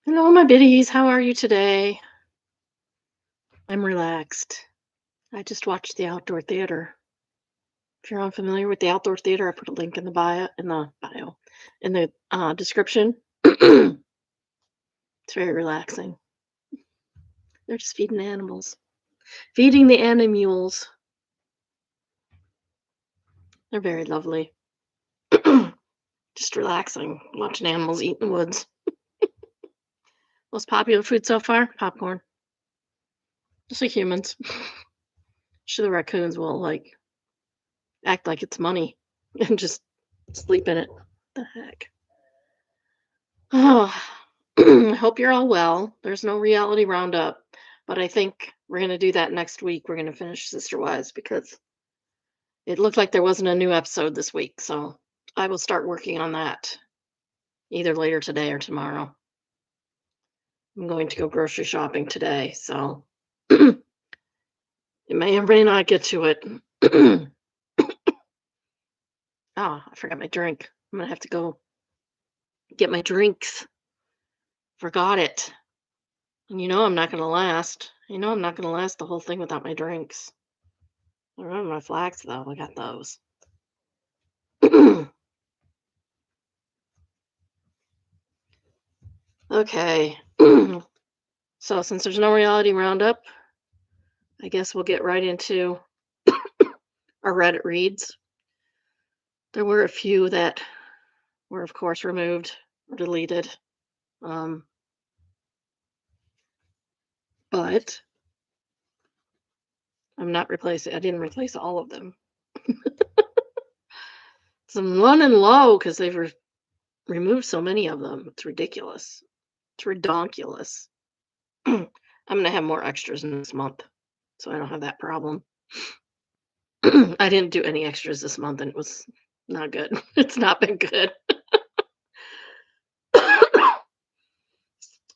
Hello, my biddies. How are you today? I'm relaxed. I just watched the outdoor theater. If you're unfamiliar with the outdoor theater, I put a link in the in the description. It's very relaxing. They're just feeding animals, feeding the animules. They're very lovely. Just relaxing, watching animals eat in the woods. Most popular food so far? Popcorn. Just like humans. Sure, the raccoons will act like it's money and just sleep in it. The heck. Oh, I hope you're all well. There's no reality roundup, but I think we're going to do that next week. We're going to finish Sister Wives because it looked like there wasn't a new episode this week. So I will start working on that either later today or tomorrow. I'm going to go grocery shopping today. So it may or may not get to it. Oh, I forgot my drink. I'm going to have to go get my drinks. Forgot it. And I'm not going to last. I'm not going to last the whole thing without my drinks. I remember my flags though. I got those. Okay. So since there's no reality roundup, I guess we'll get right into our Reddit reads. There were a few that were, of course, removed or deleted. Um, but I didn't replace all of them. Some running low because they've removed so many of them. It's ridiculous. It's redonkulous. I'm going to have more extras in this month, so I don't have that problem. I didn't do any extras this month, and it was not good. It's not been good. I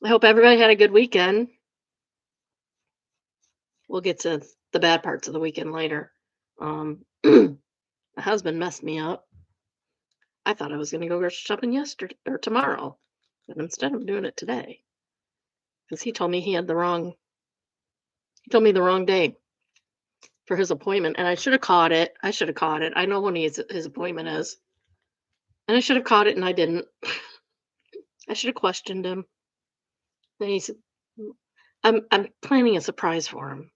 hope everybody had a good weekend. We'll get to the bad parts of the weekend later. My husband messed me up. I thought I was going to go grocery shopping yesterday or tomorrow, but instead I'm doing it today because he told me he told me the wrong day for his appointment, and I should have caught it. I should have caught it. I know when his appointment is, and I should have caught it, and I didn't. I should have questioned him. Then he said, I'm planning a surprise for him.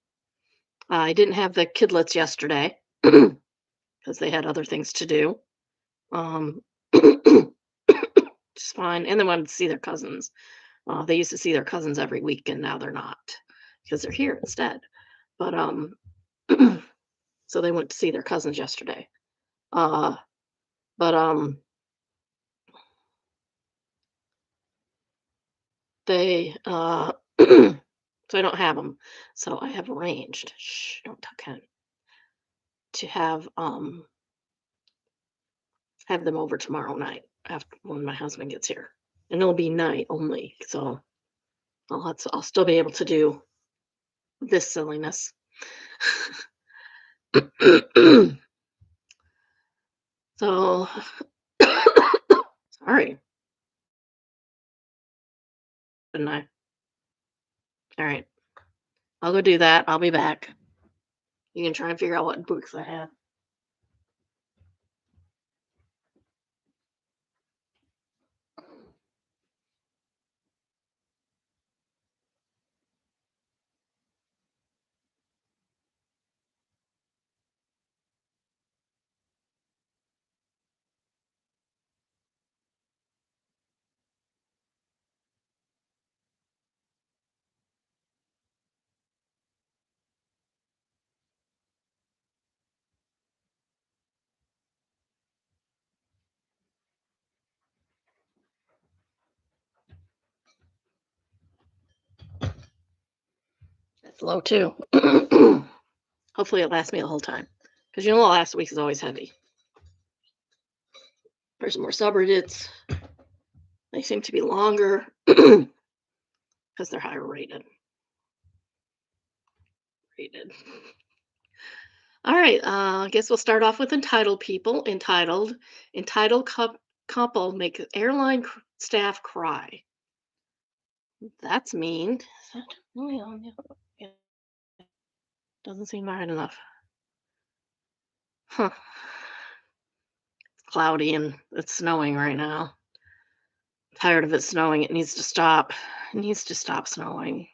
I didn't have the kidlets yesterday because they had other things to do. Um, just fine. And they wanted to see their cousins. They used to see their cousins every week, and now they're not because they're here instead. But so they went to see their cousins yesterday. Uh, but they so I don't have them. So I have arranged. Shh, don't tell Ken to have them over tomorrow night after when my husband gets here, and it'll be night only. So I'll still be able to do this silliness. So sorry, didn't I? All right, I'll go do that. I'll be back. You can try and figure out what books I have. That's low too. Hopefully, it lasts me the whole time because the last week is always heavy. There's more subreddits. They seem to be longer because they're higher rated. All right. I guess we'll start off with entitled people. Entitled couple make airline staff cry. That's mean. Is that, oh, yeah, yeah, doesn't seem right enough. Huh. It's cloudy and it's snowing right now. Tired of it snowing. It needs to stop. It needs to stop snowing.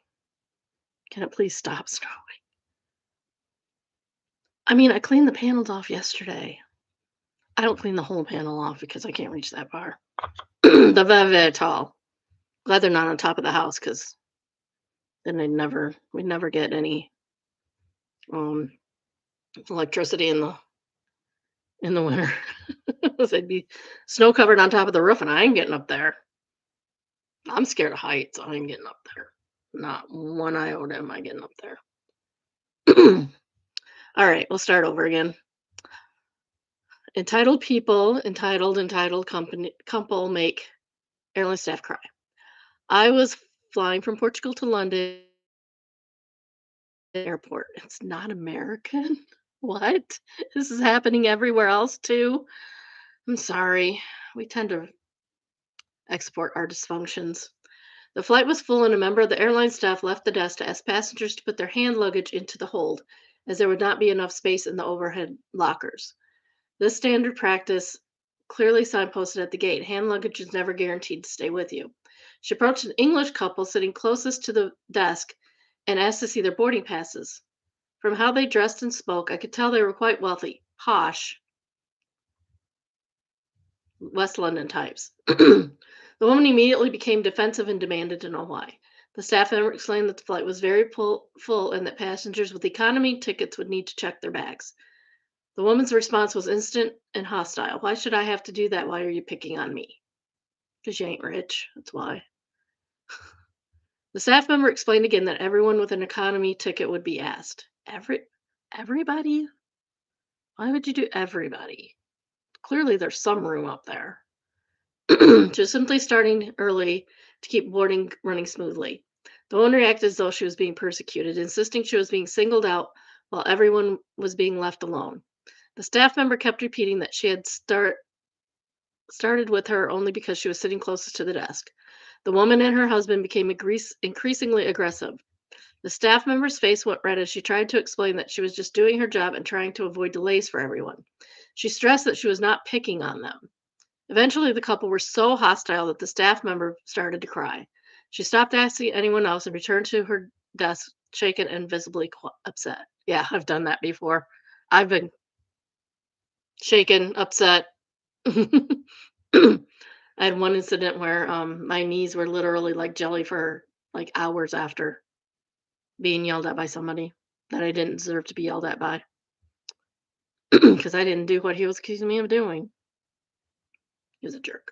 Can it please stop snowing? I mean, I cleaned the panels off yesterday. I don't clean the whole panel off because I can't reach that far. The very, very tall. Glad they're not on top of the house because then we'd never get any um electricity in the winter. They'd be snow covered on top of the roof, and I ain't getting up there. I'm scared of heights. I ain't getting up there. Not one iota am I getting up there. All right, we'll start over again. Entitled people, entitled company, couple make airline staff cry. I was flying from Portugal to London airport. It's not American. What? This is happening everywhere else too. I'm sorry. We tend to export our dysfunctions. The flight was full, and a member of the airline staff left the desk to ask passengers to put their hand luggage into the hold, as there would not be enough space in the overhead lockers. This standard practice clearly signposted at the gate. Hand luggage is never guaranteed to stay with you. She approached an English couple sitting closest to the desk and asked to see their boarding passes. From how they dressed and spoke, I could tell they were quite wealthy, posh, West London types. The woman immediately became defensive and demanded to know why. The staff member explained that the flight was very full and that passengers with economy tickets would need to check their bags. The woman's response was instant and hostile. Why should I have to do that? Why are you picking on me? Because you ain't rich. That's why. The staff member explained again that everyone with an economy ticket would be asked. Everybody? Why would you do everybody? Clearly, there's some room up there. Just simply starting early to keep boarding running smoothly. The woman reacted as though she was being persecuted, insisting she was being singled out while everyone was being left alone. The staff member kept repeating that she had started with her only because she was sitting closest to the desk. The woman and her husband became increasingly aggressive. The staff member's face went red as she tried to explain that she was just doing her job and trying to avoid delays for everyone. She stressed that she was not picking on them. Eventually, the couple were so hostile that the staff member started to cry. She stopped asking anyone else and returned to her desk, shaken and visibly upset. Yeah, I've done that before. I've been shaken, upset. I had one incident where my knees were literally like jelly for like hours after being yelled at by somebody that I didn't deserve to be yelled at by because I didn't do what he was accusing me of doing. He was a jerk.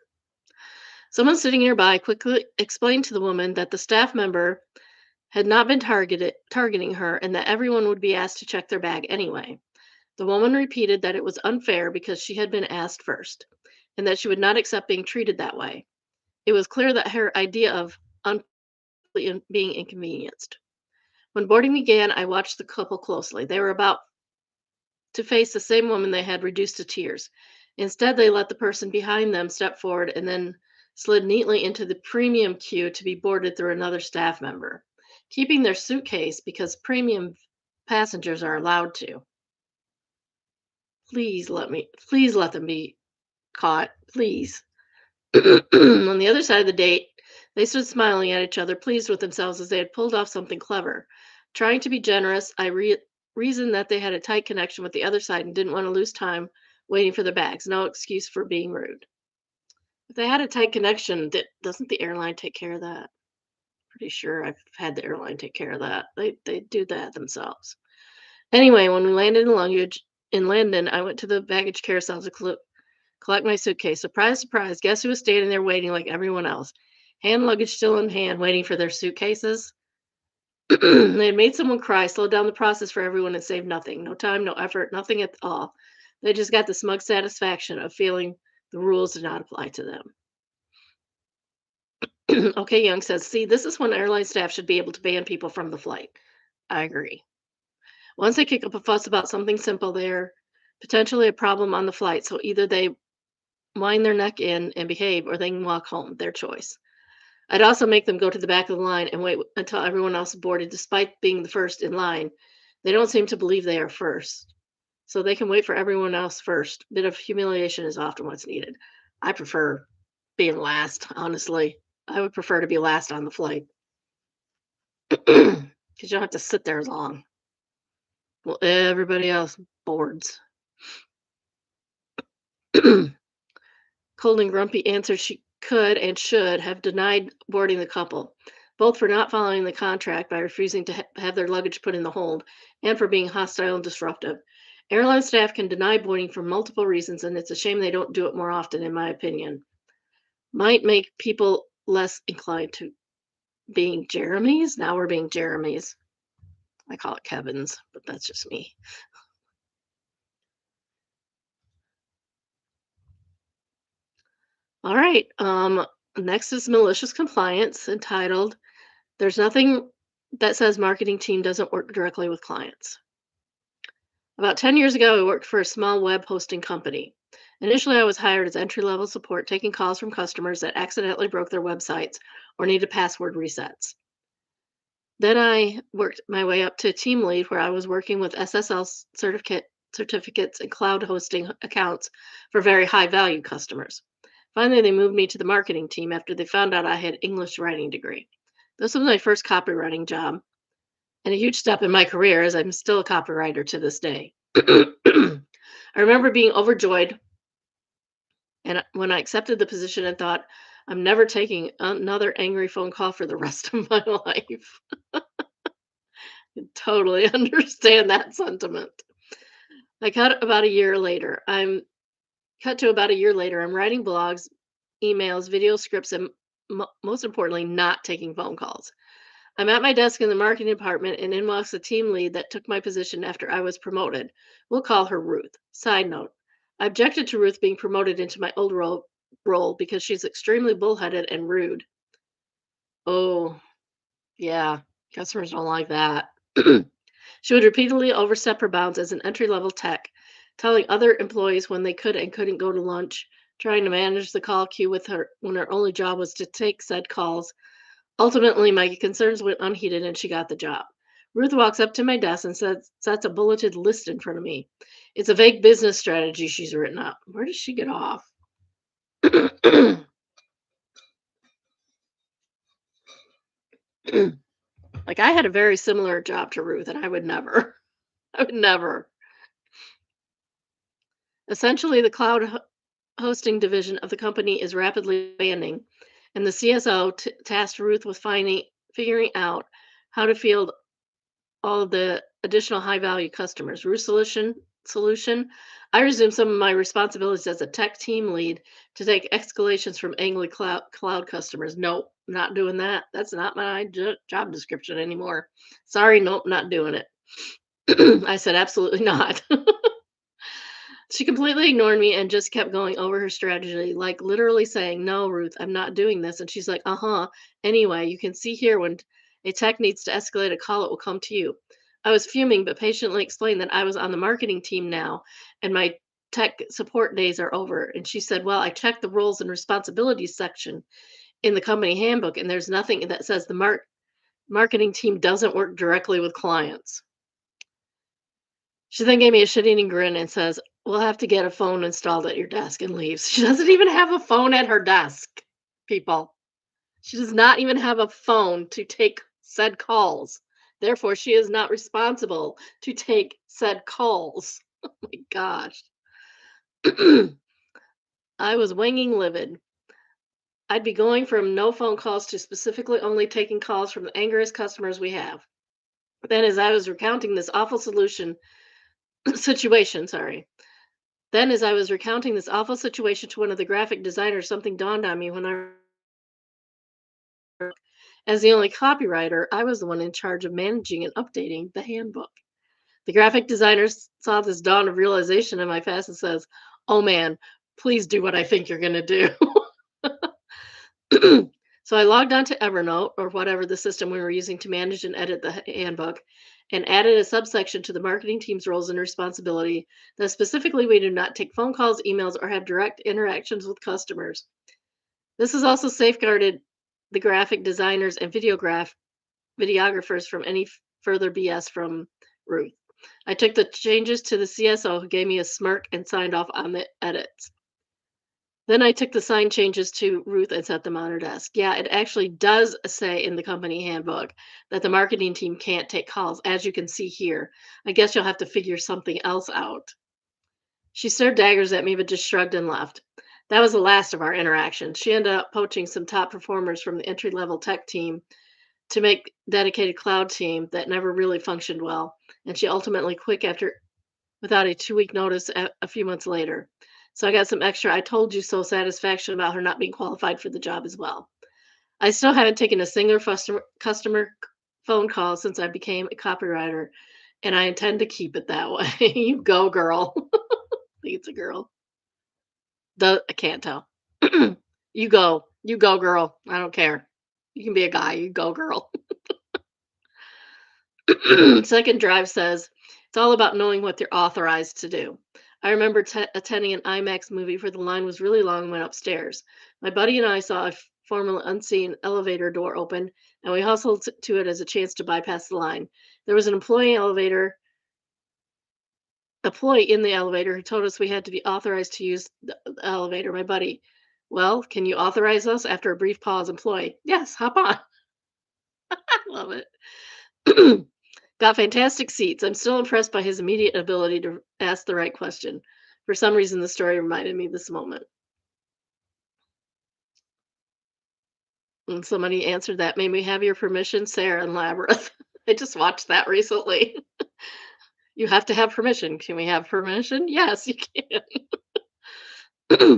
Someone sitting nearby quickly explained to the woman that the staff member had not been targeting her and that everyone would be asked to check their bag anyway. The woman repeated that it was unfair because she had been asked first and that she would not accept being treated that way. It was clear that her idea of being inconvenienced. When boarding began, I watched the couple closely. They were about to face the same woman they had reduced to tears. Instead, they let the person behind them step forward and then slid neatly into the premium queue to be boarded through another staff member, keeping their suitcase because premium passengers are allowed to. Please let them be caught, please. On the other side of the date, they stood smiling at each other, pleased with themselves as they had pulled off something clever. Trying to be generous, I reasoned that they had a tight connection with the other side and didn't want to lose time waiting for their bags. No excuse for being rude. If they had a tight connection, doesn't the airline take care of that? Pretty sure I've had the airline take care of that. They do that themselves. Anyway, when we landed in London, I went to the baggage carousel to collect my suitcase. Surprise, surprise, guess who was standing there waiting like everyone else? Hand luggage still in hand, waiting for their suitcases. They had made someone cry, slowed down the process for everyone, and saved nothing. No time, no effort, nothing at all. They just got the smug satisfaction of feeling the rules did not apply to them. Okay, Young says, see, this is when airline staff should be able to ban people from the flight. I agree. Once they kick up a fuss about something simple, they're potentially a problem on the flight. So either they wind their neck in and behave or they can walk home, their choice. I'd also make them go to the back of the line and wait until everyone else boarded, despite being the first in line. They don't seem to believe they are first, so they can wait for everyone else first. Bit of humiliation is often what's needed. I prefer being last, honestly. I would prefer to be last on the flight because you don't have to sit there as long. Well, everybody else boards. Cold and Grumpy answered she could and should have denied boarding the couple, both for not following the contract by refusing to have their luggage put in the hold and for being hostile and disruptive. Airline staff can deny boarding for multiple reasons, and it's a shame they don't do it more often, in my opinion. Might make people less inclined to being Jeremy's. Now we're being Jeremy's. I call it Kevin's, but that's just me. All right. Next is malicious compliance, entitled "There's Nothing That Says Marketing Team Doesn't Work Directly with Clients." About 10 years ago, I worked for a small web hosting company. Initially, I was hired as entry level support, taking calls from customers that accidentally broke their websites or needed password resets. Then I worked my way up to team lead, where I was working with SSL certificates and cloud hosting accounts for very high value customers. Finally, they moved me to the marketing team after they found out I had English writing degree. This was my first copywriting job and a huge step in my career, as I'm still a copywriter to this day. I remember being overjoyed and when I accepted the position and thought, I'm never taking another angry phone call for the rest of my life. Totally understand that sentiment. I cut about a year later. I'm cut to about a year later. I'm writing blogs, emails, video scripts, and most importantly, not taking phone calls. I'm at my desk in the marketing department, and in walks the team lead that took my position after I was promoted. We'll call her Ruth. Side note, I objected to Ruth being promoted into my old role because she's extremely bullheaded and rude. Oh, yeah, customers don't like that. She would repeatedly overstep her bounds as an entry level tech, telling other employees when they could and couldn't go to lunch, trying to manage the call queue with her when her only job was to take said calls. Ultimately, my concerns went unheeded and she got the job. Ruth walks up to my desk and sets a bulleted list in front of me. It's a vague business strategy she's written up. Where does she get off? Like, I had a very similar job to Ruth, and I would never, I would never. Essentially, the cloud hosting division of the company is rapidly expanding, and the CSO tasked Ruth with figuring out how to field all of the additional high value customers. Ruth's solution. I resumed some of my responsibilities as a tech team lead to take escalations from angry cloud customers. Nope, not doing that. That's not my job description anymore. Sorry, nope, not doing it. I said absolutely not. She completely ignored me and just kept going over her strategy, like literally saying, "No, Ruth, I'm not doing this." And she's like, "Uh huh. Anyway, you can see here when a tech needs to escalate a call, it will come to you." I was fuming, but patiently explained that I was on the marketing team now and my tech support days are over. And she said, "Well, I checked the roles and responsibilities section in the company handbook, and there's nothing that says the marketing team doesn't work directly with clients." She then gave me a shit-eating grin and says, "We'll have to get a phone installed at your desk," and leaves. She doesn't even have a phone at her desk, people. She does not even have a phone to take said calls. Therefore, she is not responsible to take said calls. Oh my gosh. I was winging livid. I'd be going from no phone calls to specifically only taking calls from the angriest customers we have. Then, as I was recounting this awful situation, sorry. Then, as I was recounting this awful situation to one of the graphic designers, something dawned on me when as the only copywriter, I was the one in charge of managing and updating the handbook. The graphic designer saw this dawn of realization in my face and says, "Oh man, please do what I think you're going to do." So I logged on to Evernote or whatever the system we were using to manage and edit the handbook and added a subsection to the marketing team's roles and responsibility that specifically we do not take phone calls, emails, or have direct interactions with customers. This is also safeguarded the graphic designers and videographers from any further BS from Ruth. I took the changes to the CSO, who gave me a smirk and signed off on the edits. Then I took the sign changes to Ruth and set them on her desk. Yeah, it actually does say in the company handbook that the marketing team can't take calls, as you can see here. I guess you'll have to figure something else out. She stared daggers at me, but just shrugged and left. That was the last of our interactions. She ended up poaching some top performers from the entry level tech team to make dedicated cloud team that never really functioned well. And she ultimately quit after without a 2 week notice a few months later. So I got some extra I told you so satisfaction about her not being qualified for the job as well. I still haven't taken a single customer phone call since I became a copywriter, and I intend to keep it that way. You go, girl. I think it's a girl. I can't tell. You go. You go, girl. I don't care. You can be a guy. You go, girl. Second drive says it's all about knowing what they're authorized to do. I remember attending an IMAX movie where the line was really long and went upstairs. My buddy and I saw a formerly unseen elevator door open, and we hustled to it as a chance to bypass the line. There was an employee in the elevator who told us we had to be authorized to use the elevator. My buddy, well, can you authorize us? After a brief pause, employee, yes, hop on. I love it. Got fantastic seats. I'm still impressed by his immediate ability to ask the right question. For some reason, the story reminded me of this moment. And somebody answered that, made me have your permission, Sarah and Labyrinth. I just watched that recently. You have to have permission. Can we have permission? Yes, you can.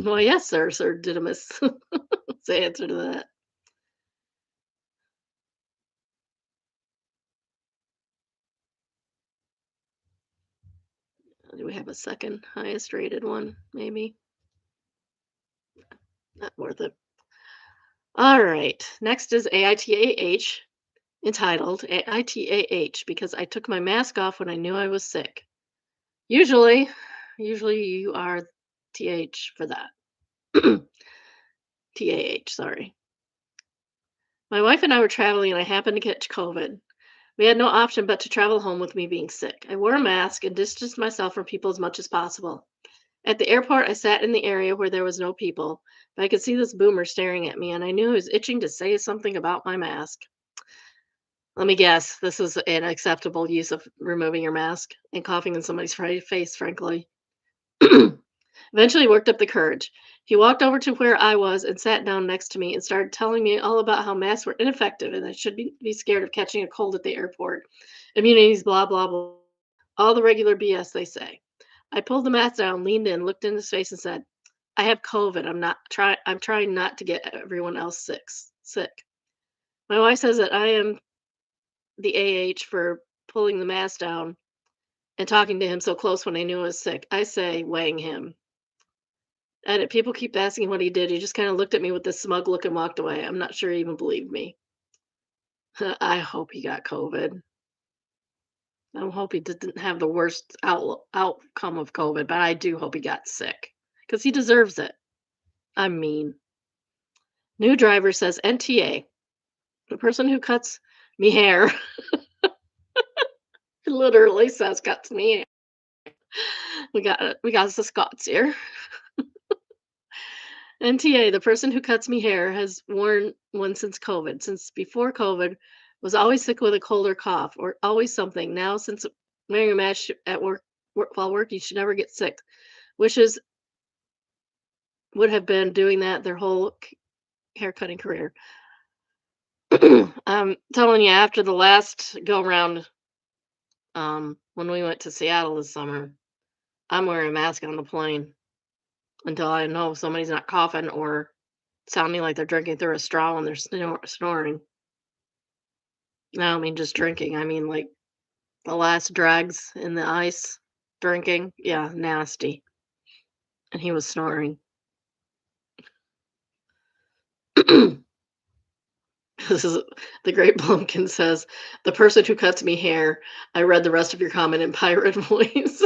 Well, yes, sir Didymus. That's the answer to that. Do we have a second highest rated one? Maybe. Not worth it. All right. Next is AITAH, entitled AITAH, because I took my mask off when I knew I was sick. Usually, usually you are TH for that. TAH, sorry. My wife and I were traveling and I happened to catch COVID. We had no option but to travel home with me being sick. I wore a mask and distanced myself from people as much as possible. At the airport, I sat in the area where there was no people, but I could see this boomer staring at me, and I knew he was itching to say something about my mask. Let me guess, this is an acceptable use of removing your mask and coughing in somebody's face, frankly. Eventually worked up the courage. He walked over to where I was and sat down next to me and started telling me all about how masks were ineffective and I should be scared of catching a cold at the airport. Immunities, blah, blah, blah. All the regular BS they say. I pulled the mask down, leaned in, looked in his face and said, I have COVID. I'm trying not to get everyone else sick. My wife says that I am the AH for pulling the mask down and talking to him so close when I knew I was sick. I say weighing him. And people keep asking what he did. He just kind of looked at me with this smug look and walked away. I'm not sure he even believed me. I hope he got COVID. I hope he didn't have the worst outcome of COVID, but I do hope he got sick because he deserves it. I'm mean. New driver says NTA, the person who cuts me hair. Literally says cuts me hair. We got the Scots here. NTA, the person who cuts me hair, has worn one since COVID. Since before COVID, was always sick with a cold or cough, or always something. Now, since wearing a mask at while working, should never get sick. Wishes would have been doing that their whole hair cutting career. I'm telling you, after the last go round, when we went to Seattle this summer, I'm wearing a mask on the plane until I know somebody's not coughing or sounding like they're drinking through a straw when they're snoring. No, I don't mean just drinking. I mean like the last dregs in the ice drinking. Yeah, nasty. And he was snoring. This is the Great Blumpkin says, the person who cuts me hair. I read the rest of your comment in pirate voice.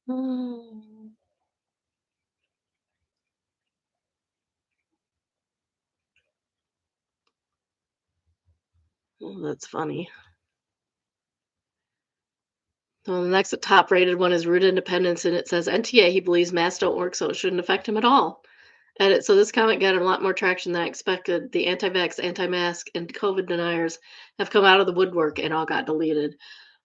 Mm. Oh, that's funny. So the next top rated one is Root Independence, and it says NTA, he believes masks don't work, so it shouldn't affect him at all. So this comment got a lot more traction than I expected. The anti-vax, anti-mask, and COVID deniers have come out of the woodwork and all got deleted.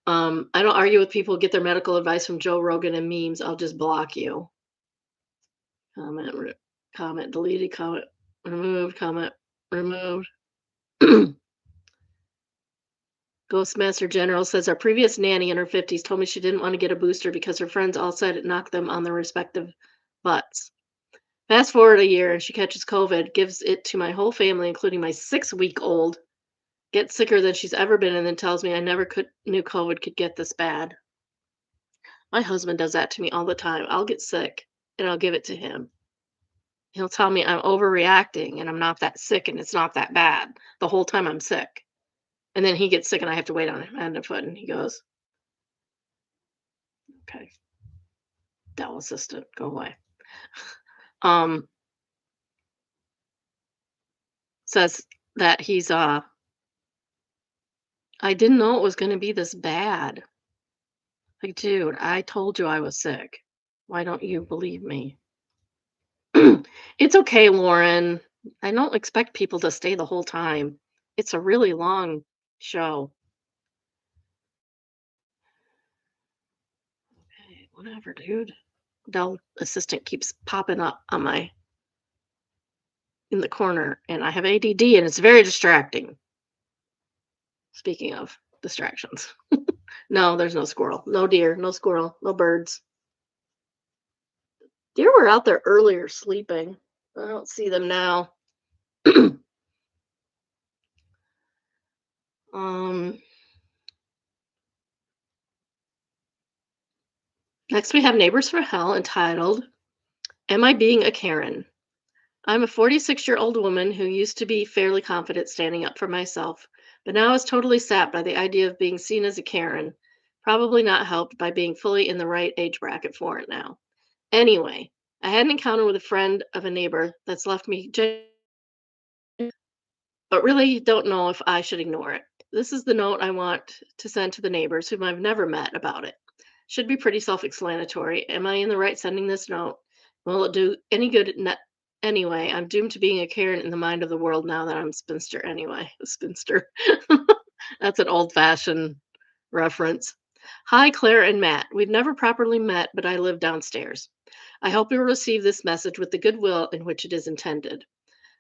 I don't argue with people who get their medical advice from Joe Rogan and memes. I'll just block you. Comment, comment, deleted, comment, removed, comment, removed. Ghostmaster General says our previous nanny in her 50s told me she didn't want to get a booster because her friends all said it knocked them on their respective butts. Fast forward a year and she catches COVID, gives it to my whole family, including my 6-week-old, gets sicker than she's ever been, and then tells me I never knew COVID could get this bad. My husband does that to me all the time. I'll get sick and I'll give it to him. He'll tell me I'm overreacting and I'm not that sick and it's not that bad the whole time I'm sick. And then he gets sick and I have to wait on him hand and foot. And he goes, okay, Dell assistant, go away. Um, says that I didn't know it was going to be this bad. Like, dude, I told you I was sick. Why don't you believe me? It's okay, Lauren. I don't expect people to stay the whole time. It's a really long show. Hey, whatever, dude. Dell assistant keeps popping up on my in the corner, and I have ADD, and it's very distracting. Speaking of distractions, no, there's no squirrel, no deer, no squirrel, no birds. Deer were out there earlier sleeping. I don't see them now. um, Next we have Neighbors for Hell entitled, Am I Being a Karen? I'm a 46-year-old woman who used to be fairly confident standing up for myself, but now is totally sapped by the idea of being seen as a Karen, probably not helped by being fully in the right age bracket for it now. Anyway, I had an encounter with a friend of a neighbor that's left me but really don't know if I should ignore it. This is the note I want to send to the neighbors whom I've never met about it. Should be pretty self explanatory. Am I in the right sending this note? Will it do any good? Anyway, I'm doomed to being a Karen in the mind of the world now that I'm spinster anyway. A spinster. That's an old fashioned reference. Hi, Claire and Matt. We've never properly met, but I live downstairs. I hope you'll receive this message with the goodwill in which it is intended.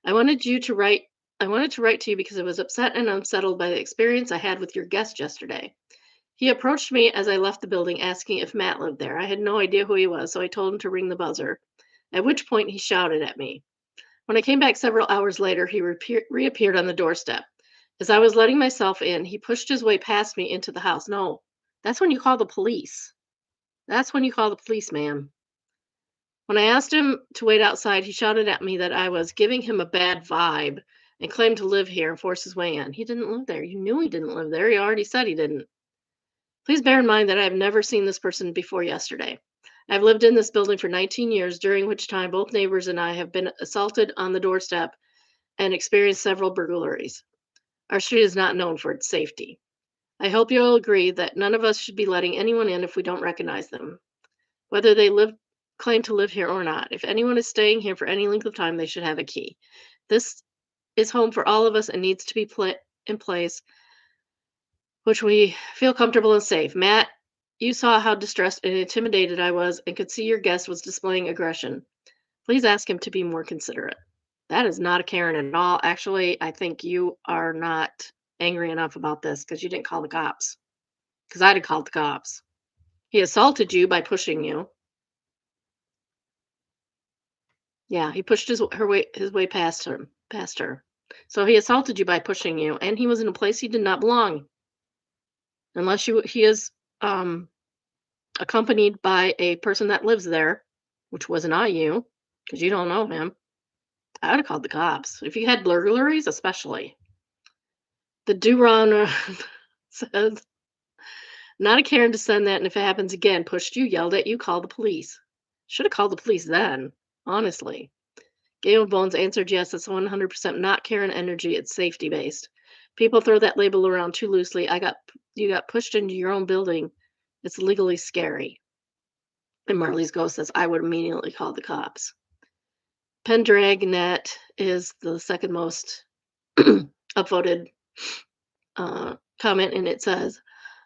I wanted you to write I wanted to write to you because I was upset and unsettled by the experience I had with your guest yesterday. He approached me as I left the building asking if Matt lived there. I had no idea who he was, so I told him to ring the buzzer, at which point he shouted at me. When I came back several hours later, he reappeared on the doorstep. As I was letting myself in, he pushed his way past me into the house. No, that's when you call the police. That's when you call the police, ma'am. When I asked him to wait outside, he shouted at me that I was giving him a bad vibe and claimed to live here and forced his way in. He didn't live there. You knew he didn't live there. He already said he didn't. Please bear in mind that I have never seen this person before yesterday. I've lived in this building for 19 years, during which time both neighbors and I have been assaulted on the doorstep and experienced several burglaries. Our street is not known for its safety. I hope you'll agree that none of us should be letting anyone in if we don't recognize them, whether they claim to live here or not. If anyone is staying here for any length of time, they should have a key. This is home for all of us and needs to be in place which we feel comfortable and safe. Matt, you saw how distressed and intimidated I was and could see your guest was displaying aggression. Please ask him to be more considerate. That is not a Karen at all. Actually, I think you are not angry enough about this because you didn't call the cops. Because I'd have called the cops. He assaulted you by pushing you. Yeah, he pushed his way past her. So he assaulted you by pushing you, and he was in a place he did not belong. Unless he is accompanied by a person that lives there, which was not you, because you don't know him. I would have called the cops. If you had burglaries, especially. The Duron says, not a Karen to send that, and if it happens again, pushed you, yelled at you, call the police. Should have called the police then, honestly. Game of Bones answered yes, it's 100% not Karen energy, it's safety based. People throw that label around too loosely. You got pushed into your own building. It's legally scary. And Marley's ghost says, I would immediately call the cops. Pendragnet is the second most upvoted comment, and it says,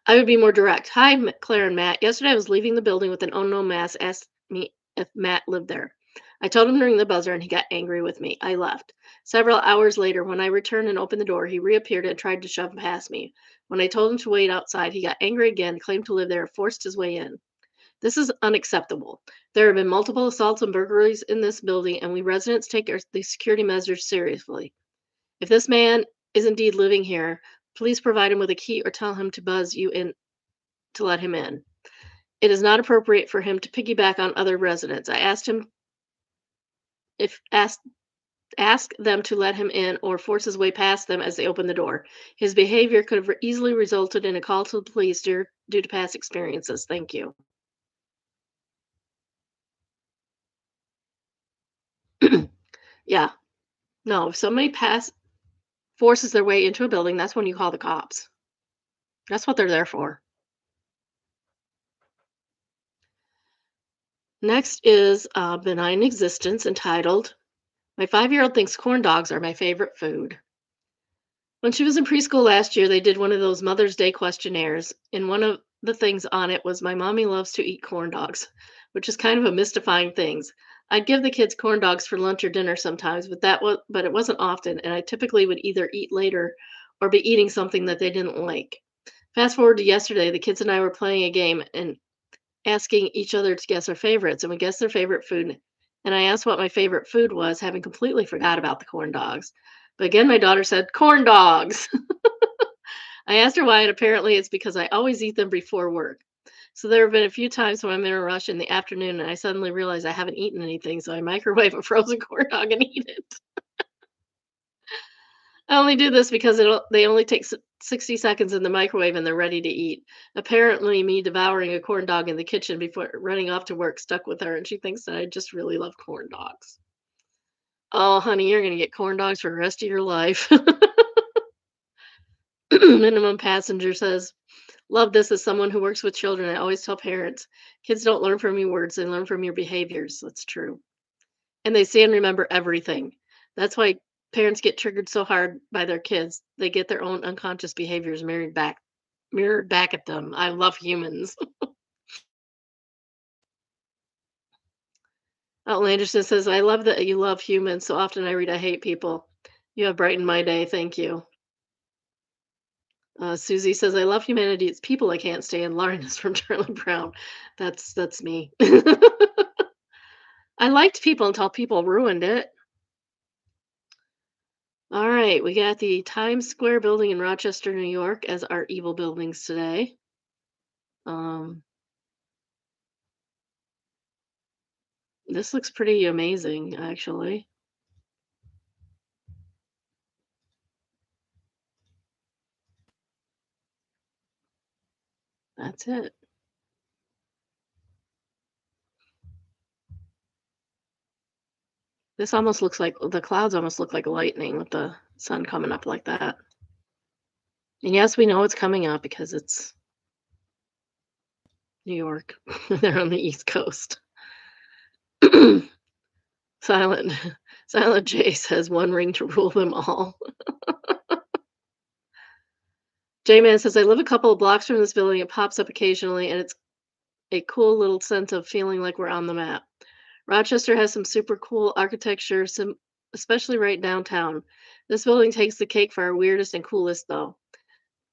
I would be more direct. Hi, Claire and Matt. Yesterday I was leaving the building with an unknown mass asked me if Matt lived there. I told him to ring the buzzer and he got angry with me. I left. Several hours later, when I returned and opened the door, he reappeared and tried to shove past me. When I told him to wait outside, he got angry again, claimed to live there, forced his way in. This is unacceptable. There have been multiple assaults and burglaries in this building, and we residents take the security measures seriously. If this man is indeed living here, please provide him with a key or tell him to buzz you in to let him in. It is not appropriate for him to piggyback on other residents. I asked him if ask them to let him in or force his way past them as they open the door. His behavior could have easily resulted in a call to the police due to past experiences. Thank you. Yeah. No, if somebody forces their way into a building, that's when you call the cops. That's what they're there for. Next is Benign Existence, entitled, My 5-year-old thinks corn dogs are my favorite food. When she was in preschool last year, they did one of those Mother's Day questionnaires, and one of the things on it was, My mommy loves to eat corn dogs, which is kind of a mystifying thing. I'd give the kids corn dogs for lunch or dinner sometimes, but it wasn't often, and I typically would either eat later or be eating something that they didn't like. Fast forward to yesterday, the kids and I were playing a game and asking each other to guess our favorites, and we guessed their favorite food. And I asked what my favorite food was, having completely forgot about the corn dogs. But again, my daughter said, corn dogs. I asked her why, and apparently it's because I always eat them before work. So there have been a few times when I'm in a rush in the afternoon and I suddenly realize I haven't eaten anything, so I microwave a frozen corn dog and eat it. I only do this because they only take 60 seconds in the microwave and they're ready to eat. Apparently, me devouring a corn dog in the kitchen before running off to work stuck with her, and she thinks that I just really love corn dogs. Oh, honey, you're going to get corn dogs for the rest of your life. Minimum passenger says, Love this as someone who works with children. I always tell parents, kids don't learn from your words, they learn from your behaviors. That's true. And they say and remember everything. That's why parents get triggered so hard by their kids. They get their own unconscious behaviors mirrored back at them. I love humans. Outlanderson says, I love that you love humans. So often I read I hate people. You have brightened my day. Thank you. Susie says, I love humanity. It's people I can't stand. Lauren is from Charlie Brown. That's me. I liked people until people ruined it. All right, we got the Times Square building in Rochester, New York as our evil buildings today. Um, this looks pretty amazing, actually. That's it. This almost looks like the clouds almost look like lightning with the sun coming up like that. And yes, we know it's coming up because it's New York. They're on the East Coast. Silent Silent J says one ring to rule them all. J-Man says, I live a couple of blocks from this building. It pops up occasionally, and it's a cool little sense of feeling like we're on the map. Rochester has some super cool architecture, especially right downtown. This building takes the cake for our weirdest and coolest, though.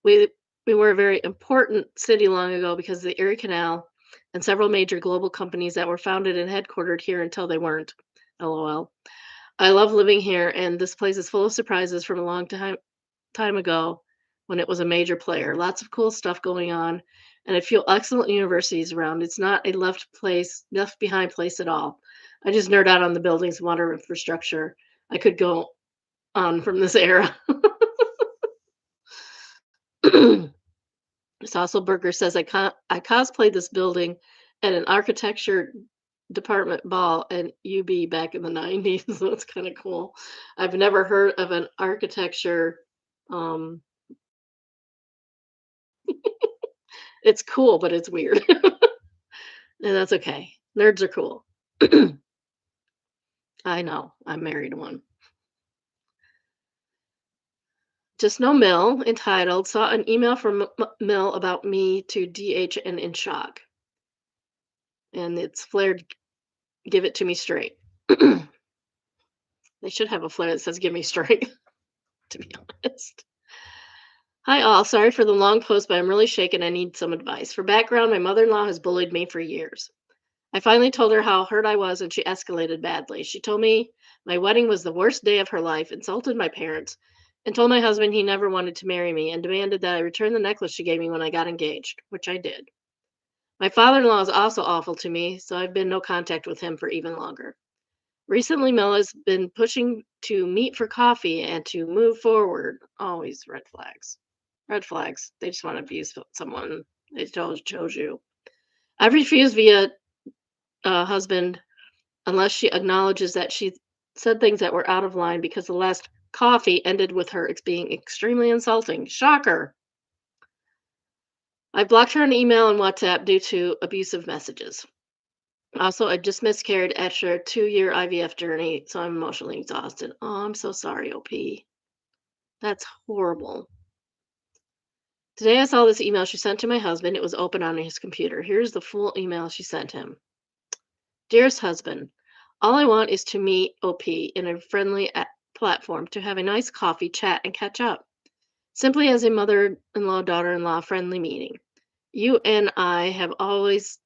We we were a very important city long ago because of the Erie Canal and several major global companies that were founded and headquartered here until they weren't. LOL. I love living here, and this place is full of surprises from a long time ago when it was a major player. Lots of cool stuff going on, and I feel excellent universities around. It's not a left behind place at all. I just nerd out on the buildings and water infrastructure. I could go on from this era. Sauce Burger says I cosplayed this building at an architecture department ball at UB back in the 90s, so it's kind of cool. I've never heard of an architecture Um, it's cool, but it's weird. And that's okay. Nerds are cool. I know. I'm married to one. Just no Mill, entitled, saw an email from Mill about me to DH and in shock. And it's flared, give it to me straight. They should have a flare that says give me straight, to be honest. Hi, all. Sorry for the long post, but I'm really shaken. I need some advice. For background, my mother in law has bullied me for years. I finally told her how hurt I was, and she escalated badly. She told me my wedding was the worst day of her life, insulted my parents, and told my husband he never wanted to marry me, and demanded that I return the necklace she gave me when I got engaged, which I did. My father in law is also awful to me, so I've been no contact with him for even longer. Recently, Mel has been pushing to meet for coffee and to move forward. Always red flags. Red flags. They just want to abuse someone. They chose you. I've refused via husband unless she acknowledges that she said things that were out of line because the last coffee ended with her being extremely insulting. Shocker. I blocked her on email and WhatsApp due to abusive messages. Also, I just miscarried after a 2-year IVF journey, so I'm emotionally exhausted. Oh, I'm so sorry, OP. That's horrible. Today I saw this email she sent to my husband. It was open on his computer. Here's the full email she sent him. Dearest husband, all I want is to meet OP in a friendly platform to have a nice coffee, chat, and catch up. Simply as a mother in law, daughter in law friendly meeting. You and I have always,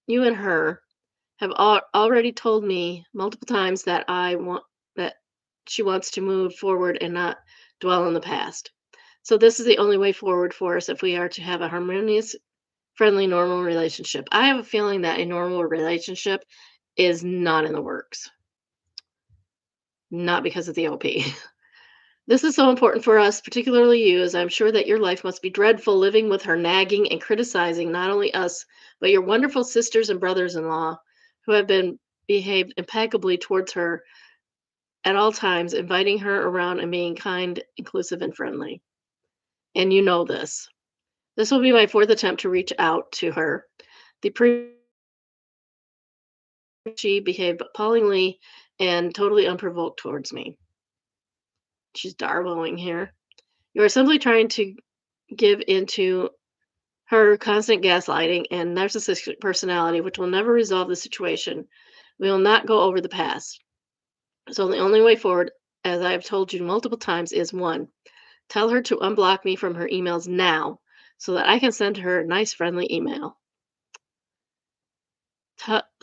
you and her have already told me multiple times that that she wants to move forward and not dwell in the past. So this is the only way forward for us if we are to have a harmonious, friendly, normal relationship. I have a feeling that a normal relationship is not in the works, not because of the OP. This is so important for us, particularly you, as I'm sure that your life must be dreadful living with her nagging and criticizing not only us, but your wonderful sisters and brothers in law who have been behaved impeccably towards her at all times, inviting her around and being kind, inclusive, and friendly. And you know this. This will be my fourth attempt to reach out to her. The she behaved appallingly and totally unprovoked towards me. She's darboing here. You are simply trying to give into her constant gaslighting and narcissistic personality, which will never resolve the situation. We will not go over the past. So the only way forward, as I have told you multiple times, is one, tell her to unblock me from her emails now so that I can send her a nice, friendly email.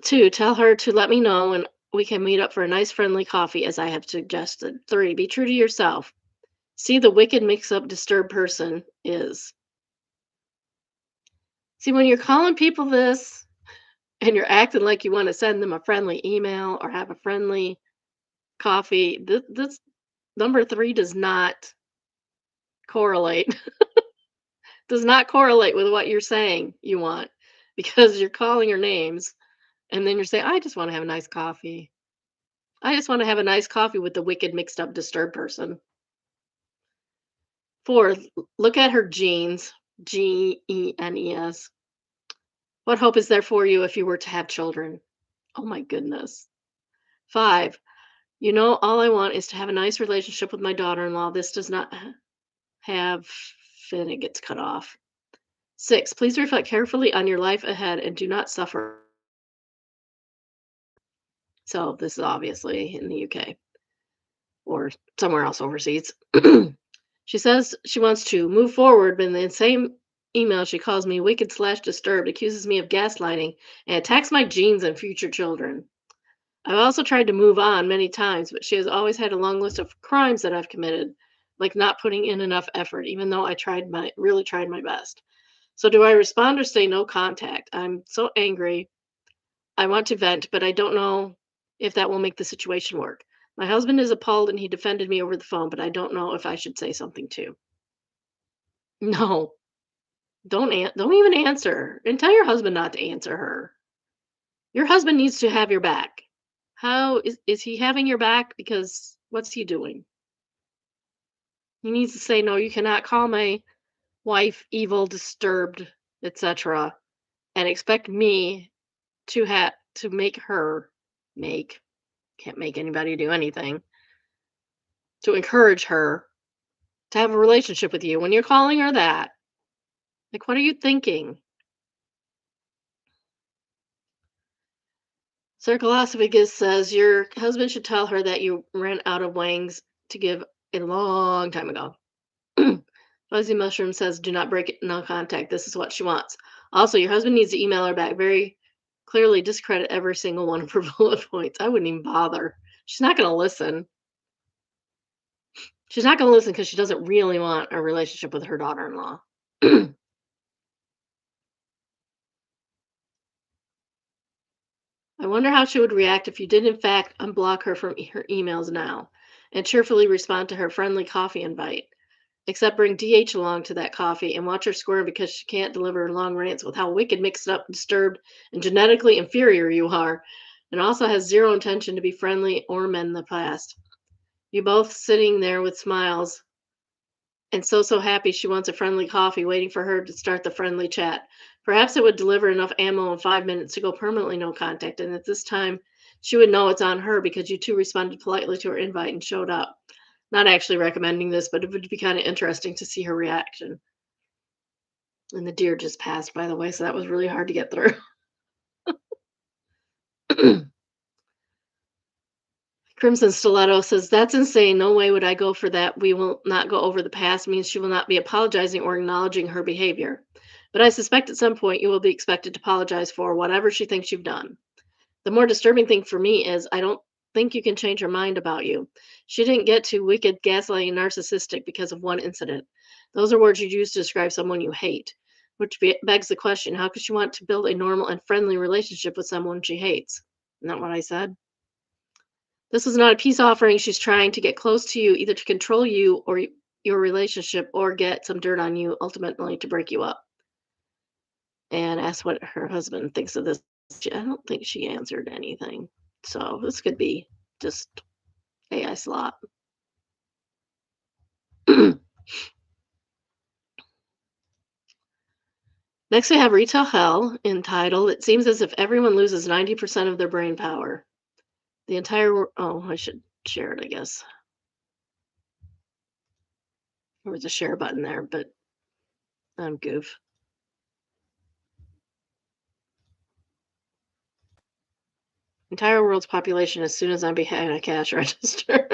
Two, tell her to let me know when we can meet up for a nice, friendly coffee, as I have suggested. Three, be true to yourself. See, the wicked mix up disturbed person is. See, when you're calling people this and you're acting like you want to send them a friendly email or have a friendly coffee, this number three does not correlate. Does not correlate with what you're saying you want because you're calling her names and then you're saying, I just want to have a nice coffee. I just want to have a nice coffee with the wicked mixed up disturbed person. Four, look at her genes. Genes. What hope is there for you if you were to have children? Oh my goodness. Five, you know, all I want is to have a nice relationship with my daughter in law. This does not have, and it gets cut off. Six, please reflect carefully on your life ahead and do not suffer. So, this is obviously in the UK or somewhere else overseas. She says she wants to move forward, but in the same email, she calls me wicked slash disturbed, accuses me of gaslighting, and attacks my genes and future children. I've also tried to move on many times, but she has always had a long list of crimes that I've committed, like not putting in enough effort, even though I really tried my best. So do I respond or say no contact? I'm so angry. I want to vent, but I don't know if that will make the situation work. My husband is appalled and he defended me over the phone, but I don't know if I should say something too. No, don't even answer. And tell your husband not to answer her. Your husband needs to have your back. How is he having your back? Because what's he doing? He needs to say, "No, you cannot call my wife evil, disturbed, etc., and expect me to make her make can't make anybody do anything, to encourage her to have a relationship with you when you're calling her that. Like, what are you thinking?" Sarcophagus says your husband should tell her that you ran out of wangs to give a long time ago. Fuzzy Mushroom says, "Do not break it, no contact. This is what she wants." Also, your husband needs to email her back very clearly, discredit every single one of her bullet points. I wouldn't even bother. She's not going to listen. She's not going to listen because she doesn't really want a relationship with her daughter in law. I wonder how she would react if you did, in fact, unblock her from her emails now and cheerfully respond to her friendly coffee invite. Except bring DH along to that coffee and watch her squirm because she can't deliver long rants with how wicked, mixed up, disturbed, and genetically inferior you are, and also has zero intention to be friendly or mend the past. You both sitting there with smiles and so happy she wants a friendly coffee, waiting for her to start the friendly chat. Perhaps it would deliver enough ammo in 5 minutes to go permanently no contact, and at this time she would know it's on her because you two responded politely to her invite and showed up. Not actually recommending this, but it would be kind of interesting to see her reaction. And the deer just passed, by the way, so that was really hard to get through. Crimson Stiletto says, "That's insane. No way would I go for that. We will not go over the past," means she will not be apologizing or acknowledging her behavior. But I suspect at some point you will be expected to apologize for whatever she thinks you've done. The more disturbing thing for me is I don't think you can change her mind about you. She didn't get too wicked, gaslighting, and narcissistic because of one incident. Those are words you use to describe someone you hate, which begs the question, how could she want to build a normal and friendly relationship with someone she hates? Isn't that what I said? This is not a peace offering. She's trying to get close to you, either to control you or your relationship or get some dirt on you, ultimately to break you up. And ask what her husband thinks of this. I don't think she answered anything. So this could be just AI slot. Next, we have Retail Hell entitled, "It seems as if everyone loses 90% of their brain power. The entire oh, I should share it, I guess. There was a share button there, but I'm goof. Entire world's population as soon as I'm behind a cash register."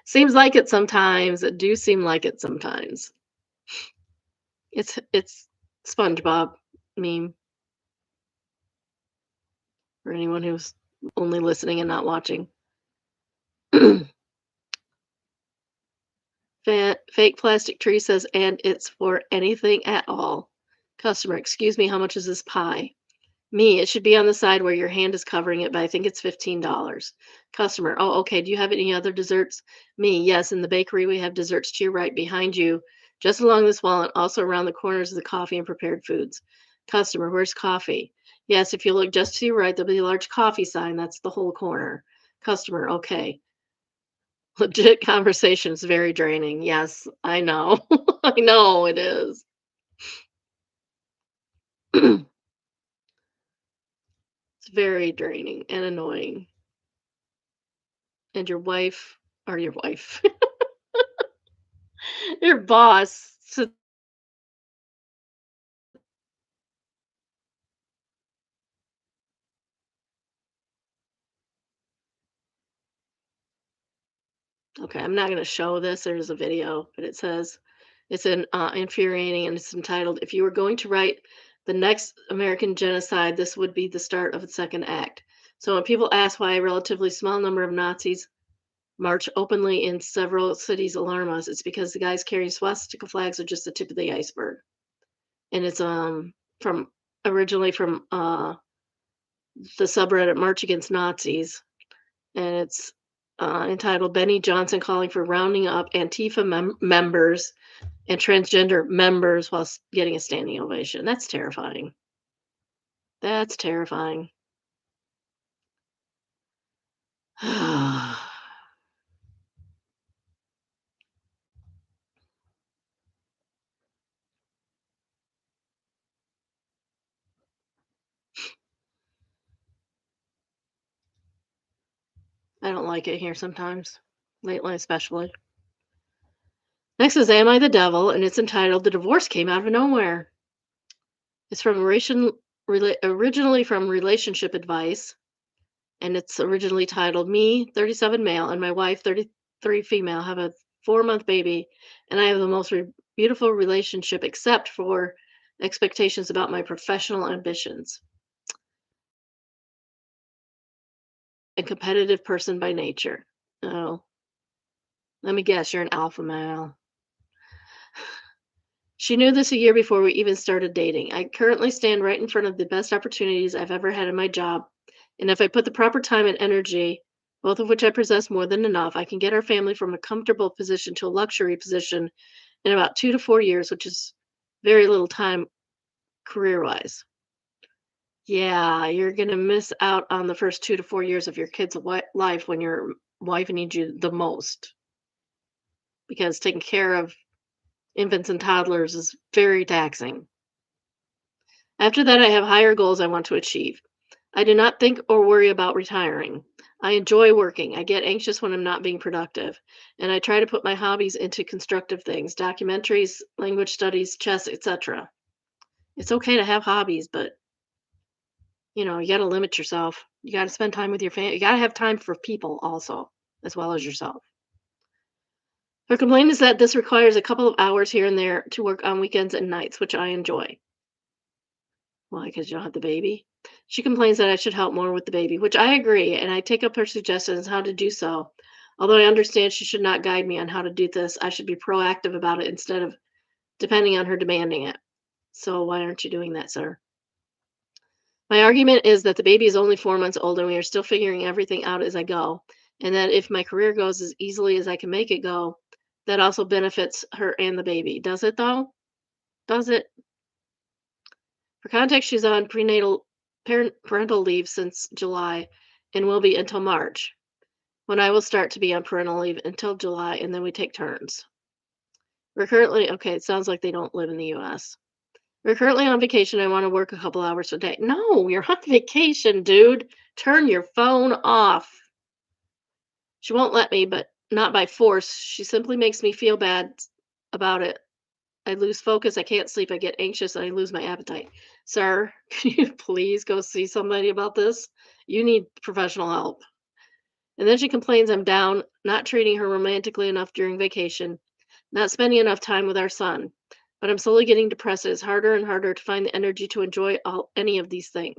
Seems like it sometimes. It do seem like it sometimes. It's SpongeBob meme for anyone who's only listening and not watching. Fake plastic tree says, "And it's for anything at all." Customer, "Excuse me, how much is this pie?" Me, "It should be on the side where your hand is covering it, but I think it's $15. Customer, "Oh, okay. Do you have any other desserts?" Me, "Yes, in the bakery we have desserts to your right behind you, just along this wall and also around the corners of the coffee and prepared foods." Customer, "Where's coffee?" "Yes, if you look just to your right, there'll be a large coffee sign. That's the whole corner." Customer, "Okay." Legit conversation is very draining. Yes, I know. I know it is. It's very draining and annoying. And your wife or your wife, your boss sits. Okay, I'm not gonna show this. There's a video, but it says it's an infuriating and it's entitled, "If you were going to write the next American genocide, this would be the start of the second act." So when people ask why a relatively small number of Nazis march openly in several cities alarm us, it's because the guys carrying swastika flags are just the tip of the iceberg. And it's from originally from the subreddit March Against Nazis, and it's entitled, "Benny Johnson calling for rounding up Antifa members and transgender members while getting a standing ovation." That's terrifying. That's terrifying. I don't like it here sometimes, lately especially. Next is Am I the Devil? And it's entitled The Divorce Came Out of Nowhere. It's from originally from Relationship Advice, and it's originally titled Me, 37 male, and my wife, 33 female, have a 4-month baby, and I have the most beautiful relationship except for expectations about my professional ambitions. A competitive person by nature. Oh, let me guess, you're an alpha male. She knew this a year before we even started dating. I currently stand right in front of the best opportunities I've ever had in my job. And if I put the proper time and energy, both of which I possess more than enough, I can get our family from a comfortable position to a luxury position in about 2 to 4 years, which is very little time career wise. Yeah, you're going to miss out on the first 2 to 4 years of your kid's life when your wife needs you the most because taking care of infants and toddlers is very taxing. After that, I have higher goals I want to achieve. I do not think or worry about retiring. I enjoy working. I get anxious when I'm not being productive. And I try to put my hobbies into constructive things, documentaries, language studies, chess, etc. It's okay to have hobbies, but you got to limit yourself. You got to spend time with your family. You got to have time for people also, as well as yourself. Her complaint is that this requires a couple of hours here and there to work on weekends and nights, which I enjoy. Why? Because you don't have the baby? She complains that I should help more with the baby, which I agree, and I take up her suggestions how to do so. Although I understand she should not guide me on how to do this, I should be proactive about it instead of depending on her demanding it. So why aren't you doing that, sir? My argument is that the baby is only 4 months old and we are still figuring everything out as I go, and that if my career goes as easily as I can make it go, that also benefits her and the baby. Does it though? Does it? For context, she's on parental leave since July and will be until March, when I will start to be on parental leave until July, and then we take turns. We're currently okay, it sounds like they don't live in the US. We're currently on vacation. I want to work a couple hours a day. No, you're on vacation, dude. Turn your phone off. She won't let me, but not by force. She simply makes me feel bad about it. I lose focus, I can't sleep, I get anxious, and I lose my appetite. Sir, can you please go see somebody about this? You need professional help. And then she complains I'm down, not treating her romantically enough during vacation, not spending enough time with our son. But I'm slowly getting depressed. It's harder and harder to find the energy to enjoy any of these things.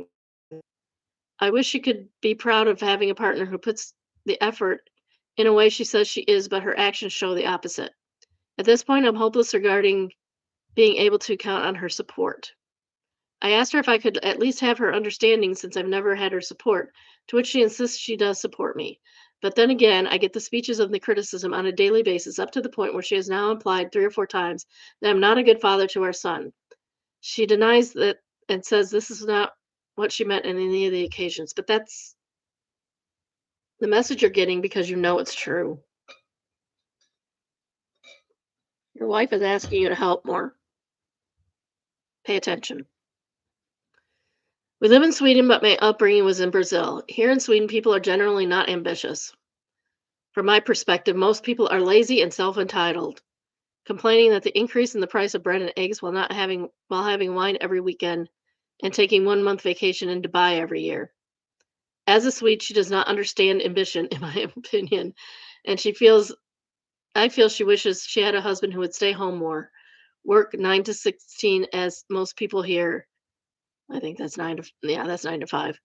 I wish she could be proud of having a partner who puts the effort in a way she says she is, but her actions show the opposite. At this point, I'm hopeless regarding being able to count on her support. I asked her if I could at least have her understanding since I've never had her support, to which she insists she does support me. But then again, I get the speeches of the criticism on a daily basis up to the point where she has now implied 3 or 4 times that I'm not a good father to our son. She denies that and says this is not what she meant in any of the occasions, but that's the message you're getting because you know it's true. Your wife is asking you to help more. Pay attention. We live in Sweden, but my upbringing was in Brazil. Here in Sweden, people are generally not ambitious. From my perspective, most people are lazy and self-entitled, complaining that the increase in the price of bread and eggs while having wine every weekend and taking 1 month vacation in Dubai every year. As a Swede, she does not understand ambition, in my opinion, and I feel she wishes she had a husband who would stay home more, work 9 to 16 as most people here. I think that's 9 to 5.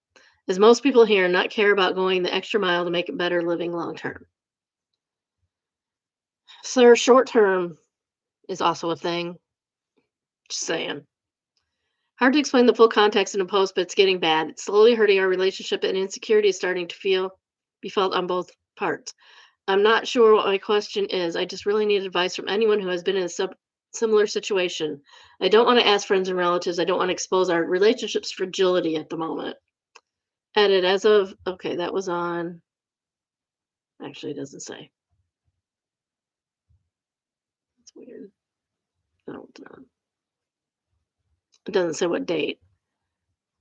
As most people here not care about going the extra mile to make a better living long term. Sir, short term is also a thing. Just saying. Hard to explain the full context in a post, but it's getting bad. It's slowly hurting our relationship, and insecurity is starting to be felt on both parts. I'm not sure what my question is. I just really need advice from anyone who has been in a similar situation. I don't want to ask friends and relatives. I don't want to expose our relationship's fragility at the moment. Edit as of okay, that was on. Actually, it doesn't say. It's weird. No, it doesn't say what date.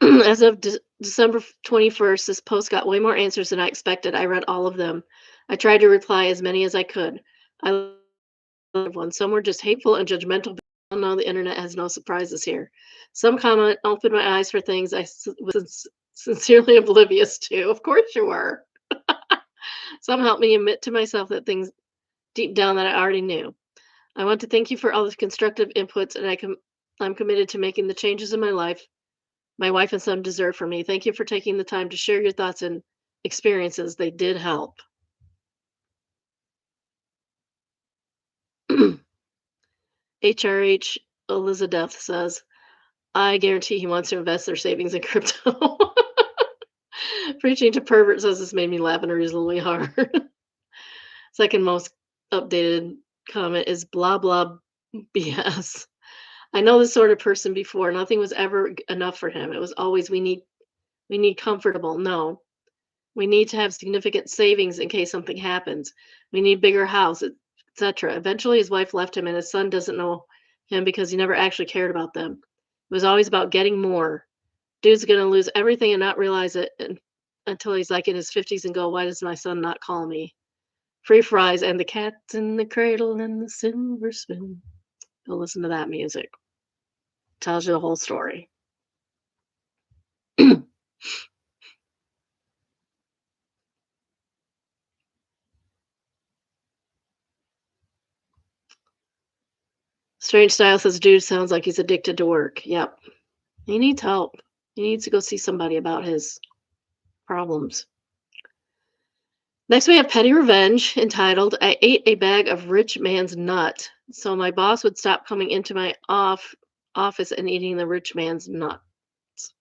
As of December 21st, this post got way more answers than I expected. I read all of them. I tried to reply as many as I could. I love one. Some were just hateful and judgmental. But I know the internet has no surprises here. Some comment opened my eyes for things I was sincerely oblivious to. Of course you were. Some helped me admit to myself that things deep down that I already knew. I want to thank you for all the constructive inputs, and I'm committed to making the changes in my life my wife and son deserve from me. Thank you for taking the time to share your thoughts and experiences. They did help. HRH Elizabeth says, I guarantee he wants to invest their savings in crypto. Preaching to pervert says this made me laugh unreasonably hard. Second most updated comment is blah blah BS. I know this sort of person before. Nothing was ever enough for him. It was always we need comfortable. No, we need to have significant savings in case something happens. We need bigger house, etc. Eventually, his wife left him, and his son doesn't know him because he never actually cared about them. It was always about getting more. Dude's gonna lose everything and not realize it until he's like in his 50s and go, "Why does my son not call me?" Free fries and the cat's in the cradle and the silver spoon. Go listen to that music. Tells you the whole story. Strange Style says, dude sounds like he's addicted to work. Yep. He needs help. He needs to go see somebody about his problems. Next, we have Petty Revenge entitled, I ate a bag of rich man's nut. So my boss would stop coming into my office and eating the rich man's nuts.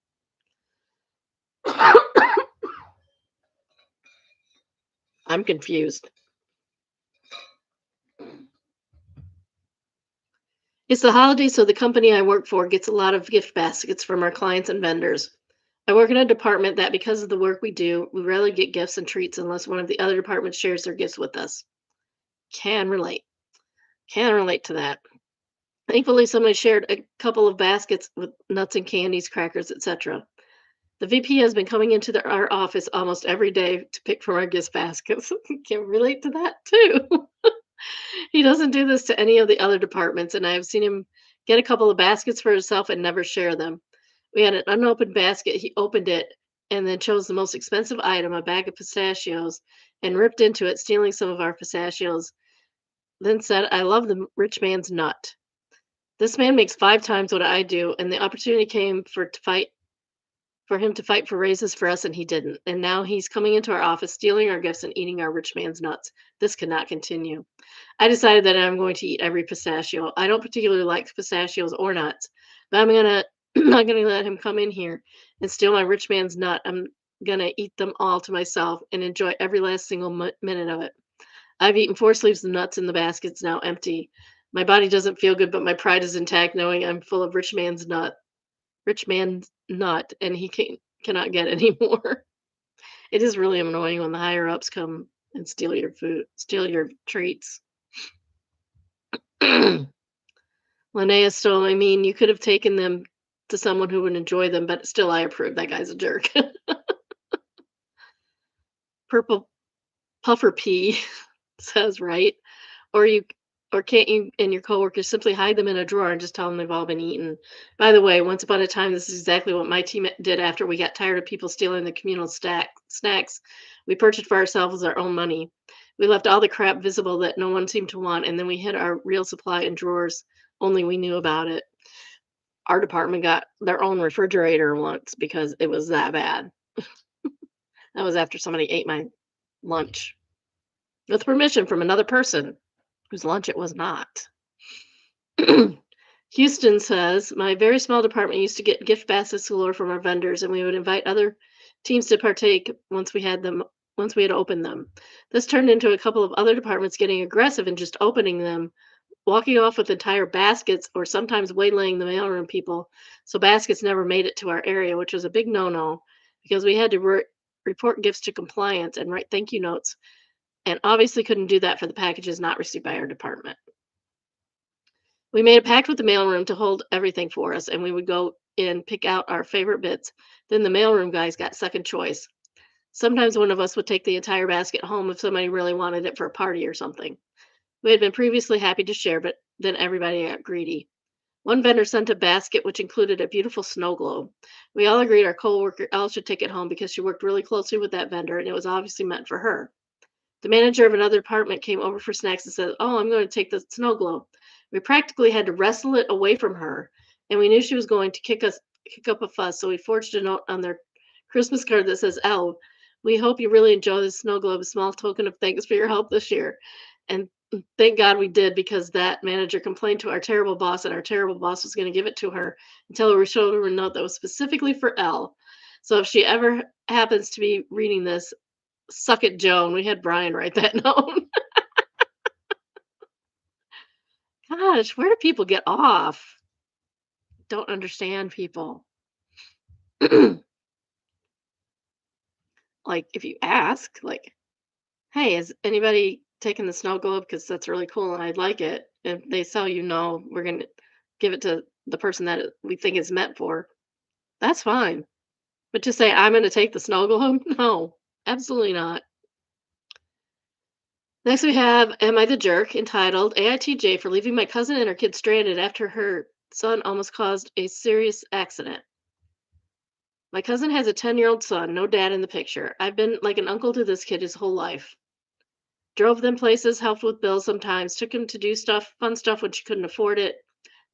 I'm confused. It's the holidays, so the company I work for gets a lot of gift baskets from our clients and vendors. I work in a department that, because of the work we do, we rarely get gifts and treats unless one of the other departments shares their gifts with us. Can relate. Can relate to that. Thankfully, somebody shared a couple of baskets with nuts and candies, crackers, etc. The VP has been coming into our office almost every day to pick from our gift baskets. Can relate to that too. He doesn't do this to any of the other departments, and I have seen him get a couple of baskets for himself and never share them. We had an unopened basket. He opened it and then chose the most expensive item, a bag of pistachios, and ripped into it, stealing some of our pistachios. Then said, I love the rich man's nut. This man makes 5 times what I do, and the opportunity came for him to fight for raises for us, and he didn't. And now he's coming into our office, stealing our gifts and eating our rich man's nuts. This cannot continue. I decided that I'm going to eat every pistachio. I don't particularly like pistachios or nuts, but I'm gonna not gonna let him come in here and steal my rich man's nut. I'm gonna eat them all to myself and enjoy every last single minute of it. I've eaten 4 sleeves of nuts and the basket's now empty. My body doesn't feel good, but my pride is intact knowing I'm full of rich man's nut, and he cannot get any more. It is really annoying when the higher ups come and steal your food, steal your treats. Linnea stole. I mean, you could have taken them to someone who would enjoy them, but still, I approve. That guy's a jerk. Purple puffer pea says, right? Or you or can't you and your coworkers simply hide them in a drawer and just tell them they've all been eaten? By the way, once upon a time, this is exactly what my team did after we got tired of people stealing the communal snacks we purchased for ourselves with our own money. We left all the crap visible that no one seemed to want, and then we hid our real supply in drawers only we knew about it. Our department got their own refrigerator once because it was that bad. That was after somebody ate my lunch with permission from another person whose lunch it was not. Houston says, my very small department used to get gift baskets galore from our vendors, and we would invite other teams to partake once we had opened them. This turned into a couple of other departments getting aggressive and just opening them, walking off with entire baskets, or sometimes waylaying the mailroom people, so baskets never made it to our area, which was a big no-no because we had to report gifts to compliance and write thank you notes, and obviously couldn't do that for the packages not received by our department. We made a pact with the mailroom to hold everything for us, and we would go and pick out our favorite bits. Then the mailroom guys got second choice. Sometimes one of us would take the entire basket home if somebody really wanted it for a party or something. We had been previously happy to share, but then everybody got greedy. One vendor sent a basket which included a beautiful snow globe. We all agreed our coworker Elle should take it home because she worked really closely with that vendor and it was obviously meant for her. The manager of another department came over for snacks and said, "Oh, I'm going to take the snow globe." We practically had to wrestle it away from her, and we knew she was going to kick up a fuss, so we forged a note on their Christmas card that says, "Elle, we hope you really enjoy this snow globe, a small token of thanks for your help this year." And thank God we did because that manager complained to our terrible boss, and our terrible boss was going to give it to her until we showed her a note that was specifically for Elle. So if she ever happens to be reading this, suck it, Joan. We had Brian write that note. Gosh, where do people get off? Don't understand people. Like, if you ask, like, "Hey, is anybody taking the snow globe? Because that's really cool and I'd like it." If they tell you no, we're gonna give it to the person that we think it's meant for. That's fine. But to say, "I'm gonna take the snow globe?" No, absolutely not. Next, we have Am I the Jerk? Entitled AITJ for leaving my cousin and her kid stranded after her son almost caused a serious accident. My cousin has a 10-year-old son, no dad in the picture. I've been like an uncle to this kid his whole life. Drove them places, helped with bills sometimes, took him to do stuff, fun stuff when she couldn't afford it.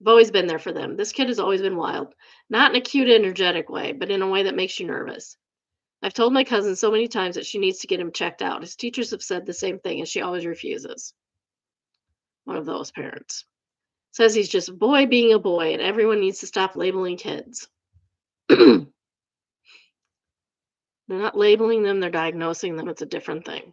I've always been there for them. This kid has always been wild. Not in a cute, energetic way, but in a way that makes you nervous. I've told my cousin so many times that she needs to get him checked out. His teachers have said the same thing, and she always refuses. One of those parents. Says he's just a boy being a boy, and everyone needs to stop labeling kids. They're not labeling them, they're diagnosing them. It's a different thing.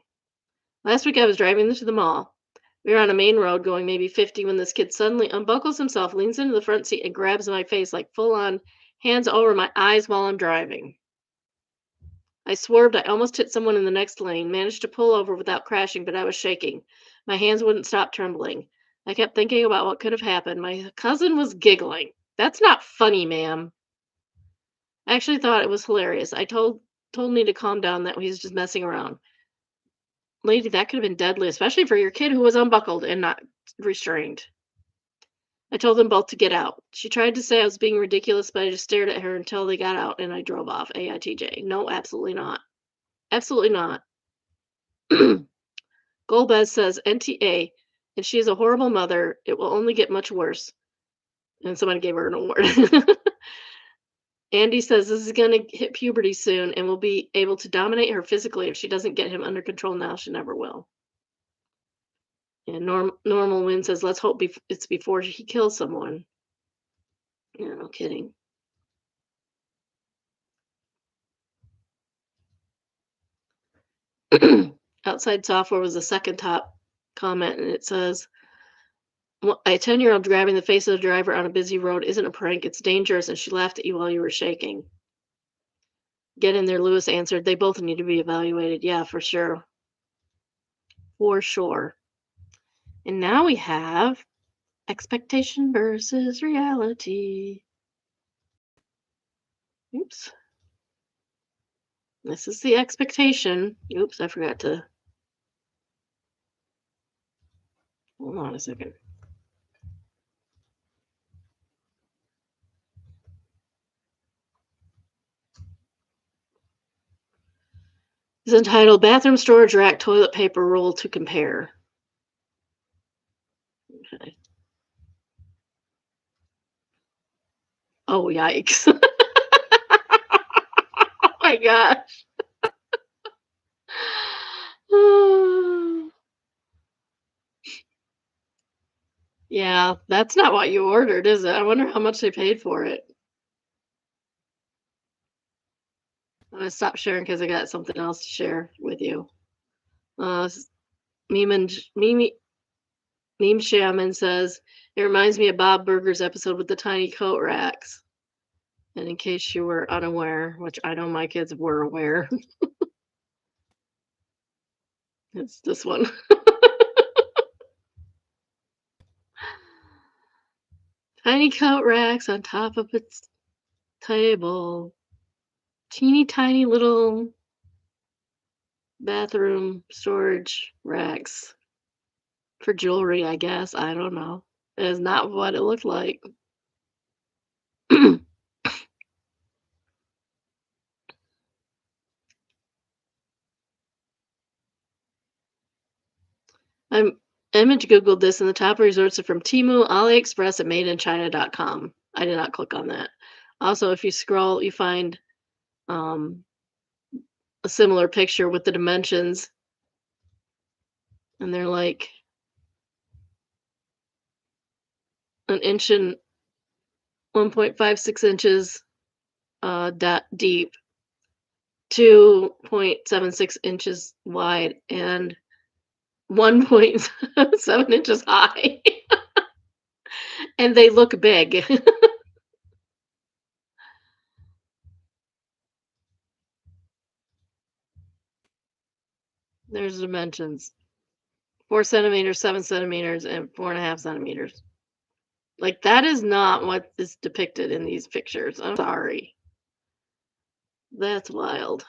Last week I was driving to the mall. We were on a main road going maybe 50 when this kid suddenly unbuckles himself, leans into the front seat, and grabs my face like full on, hands over my eyes while I'm driving. I swerved. I almost hit someone in the next lane, managed to pull over without crashing, but I was shaking. My hands wouldn't stop trembling. I kept thinking about what could have happened. My cousin was giggling. That's not funny, ma'am. I actually thought it was hilarious. I told me to calm down, that he was just messing around. Lady, that could have been deadly, especially for your kid who was unbuckled and not restrained. I told them both to get out. She tried to say I was being ridiculous, but I just stared at her until they got out and I drove off. AITJ. No, absolutely not. Absolutely not. Golbez says NTA, and she is a horrible mother. It will only get much worse. And somebody gave her an award. Andy says this is going to hit puberty soon and will be able to dominate her physically. If she doesn't get him under control now, she never will. And Normal Win says, let's hope it's before he kills someone. Yeah, no kidding. Outside Software was the second top comment, and it says, a 10-year-old grabbing the face of the driver on a busy road isn't a prank. It's dangerous, and she laughed at you while you were shaking. Get in there, Lewis answered. They both need to be evaluated. Yeah, for sure. For sure. And now we have expectation versus reality. Oops. This is the expectation. Oops, I forgot to. Hold on a second. It's entitled Bathroom Storage Rack Toilet Paper Roll to Compare. Okay. Oh, yikes. Oh my gosh. Yeah, that's not what you ordered, is it? I wonder how much they paid for it. I'm gonna stop sharing because I got something else to share with you. Meme Meme Shaman says it reminds me of Bob Burger's episode with the tiny coat racks. And in case you were unaware, which I know my kids were aware, it's this one. Tiny coat racks on top of its table, teeny tiny little bathroom storage racks for jewelry, I guess. I don't know. It is not what it looked like. I'm image Googled this, and the top resorts are from Temu, AliExpress, and MadeInChina.com. I did not click on that. Also, if you scroll, you find um, a similar picture with the dimensions, and they're like an inch and 1.56 inches deep, 2.76 inches wide, and 1.7 inches high. And they look big. There's dimensions. 4 centimeters, 7 centimeters, and 4.5 centimeters. Like, that is not what is depicted in these pictures. I'm sorry. That's wild.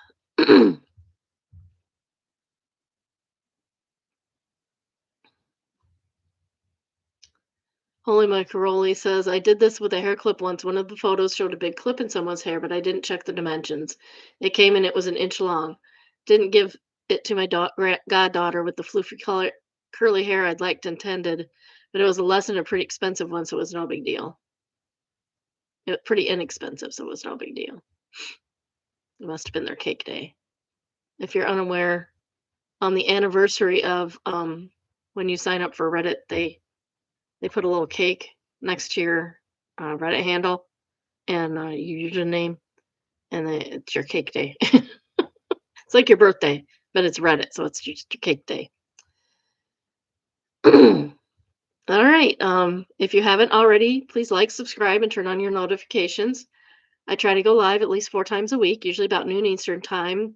Holy Macaroli says, I did this with a hair clip once. One of the photos showed a big clip in someone's hair, but I didn't check the dimensions. It came and it was an inch long. Didn't give it to my goddaughter with the floofy color, curly hair I'd liked intended, but it was a lesson, a pretty expensive one, so it was no big deal. It was pretty inexpensive, so it was no big deal. It must have been their cake day. If you're unaware, on the anniversary of when you sign up for Reddit, they put a little cake next to your Reddit handle and your username, and it's your cake day. It's like your birthday, but it's Reddit, so it's just your cake day. All right. If you haven't already, please like, subscribe, and turn on your notifications. I try to go live at least 4 times a week, usually about noon Eastern time,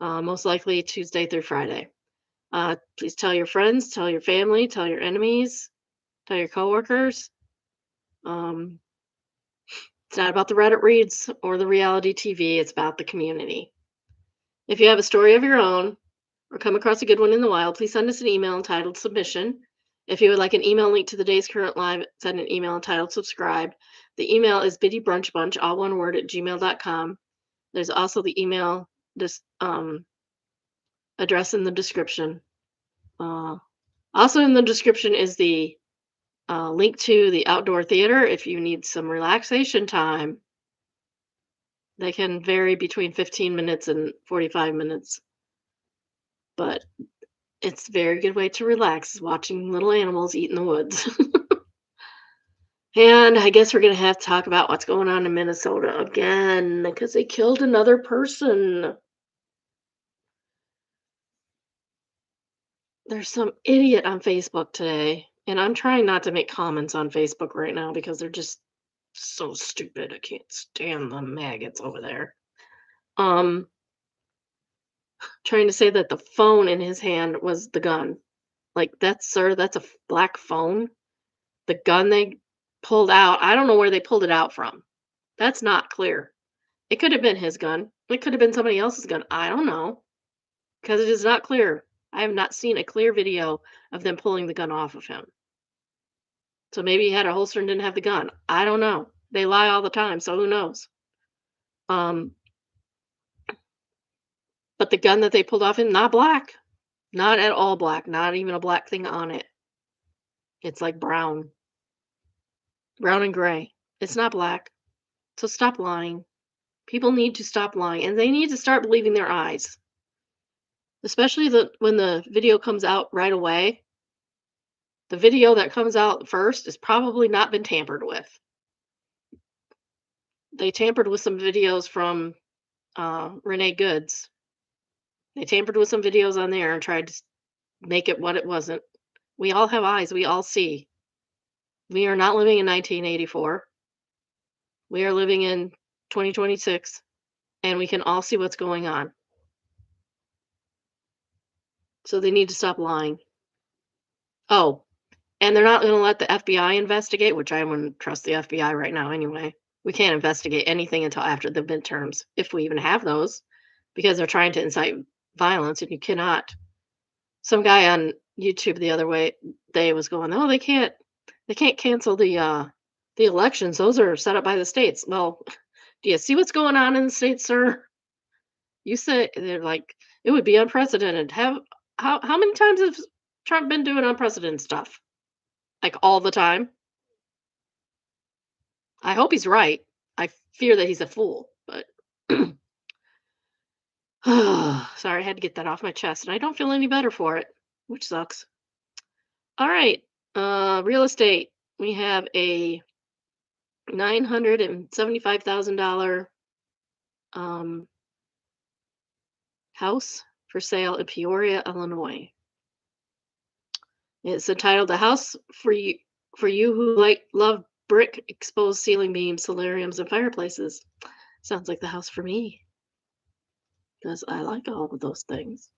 most likely Tuesday through Friday. Please tell your friends, tell your family, tell your enemies, tell your coworkers. It's not about the Reddit reads or the reality TV, it's about the community. If you have a story of your own or come across a good one in the wild, please send us an email entitled submission. If you would like an email link to the day's current live, send an email entitled subscribe. The email is biddybrunchbunch, all one word, at gmail.com. There's also the email address in the description. Also in the description is the link to the outdoor theater if you need some relaxation time. They can vary between 15 minutes and 45 minutes, but it's a very good way to relax, is watching little animals eat in the woods. And I guess we're going to have to talk about what's going on in Minnesota again because they killed another person. There's some idiot on Facebook today, and I'm trying not to make comments on Facebook right now because they're just so stupid. I can't stand the maggots over there. Trying to say that the phone in his hand was the gun. Like, that's, sir, that's a black phone. The gun they pulled out, I don't know where they pulled it out from. That's not clear. It could have been his gun. It could have been somebody else's gun. I don't know. Because it is not clear. I have not seen a clear video of them pulling the gun off of him. So maybe he had a holster and didn't have the gun. I don't know. They lie all the time, so who knows? But the gun that they pulled off him, not black. Not at all black. Not even a black thing on it. It's like brown. Brown and gray. It's not black. So stop lying. People need to stop lying, and they need to start believing their eyes. Especially when the video comes out right away. The video that comes out first has probably not been tampered with. They tampered with some videos from Renee Goods. They tampered with some videos on there and tried to make it what it wasn't. We all have eyes. We all see. We are not living in 1984. We are living in 2026, and we can all see what's going on. So they need to stop lying. Oh, and they're not going to let the FBI investigate, which I wouldn't trust the FBI right now anyway. We can't investigate anything until after the midterms, if we even have those, because they're trying to incite violence, and you cannot. Some guy on YouTube the other day was going, "Oh, they can't cancel the elections. Those are set up by the states." Well, do you see what's going on in the states, sir? You say they're like, it would be unprecedented. How many times has Trump been doing unprecedented stuff? Like all the time? I hope he's right. I fear that he's a fool, but sorry, I had to get that off my chest, and I don't feel any better for it, which sucks. All right, real estate. We have a $975,000 um, house for sale in Peoria, Illinois. It's entitled "The House for you who love brick, exposed ceiling beams, solariums, and fireplaces." Sounds like the house for me because I like all of those things.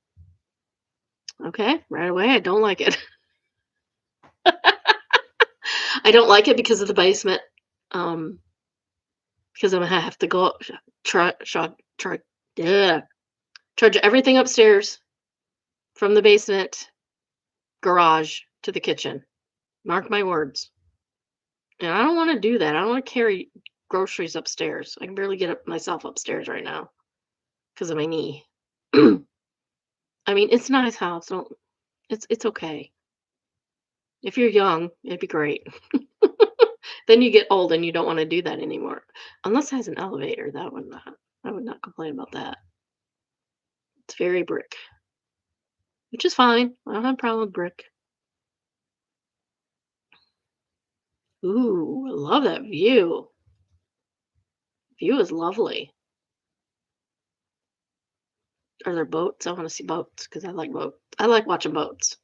Okay, right away, I don't like it. I don't like it because of the basement. Um, because I'm gonna have to go try, yeah, charge everything upstairs from the basement garage to the kitchen. Mark my words. And I don't want to do that. I don't want to carry groceries upstairs. I can barely get myself upstairs right now because of my knee. I mean, it's a nice house. Don't it's okay. If you're young, it'd be great. Then you get old and you don't want to do that anymore. Unless it has an elevator, that would not. I would not complain about that. It's very brick, which is fine. I don't have a problem with brick. Ooh, I love that view. View is lovely. Are there boats? I want to see boats because I like boats. I like watching boats.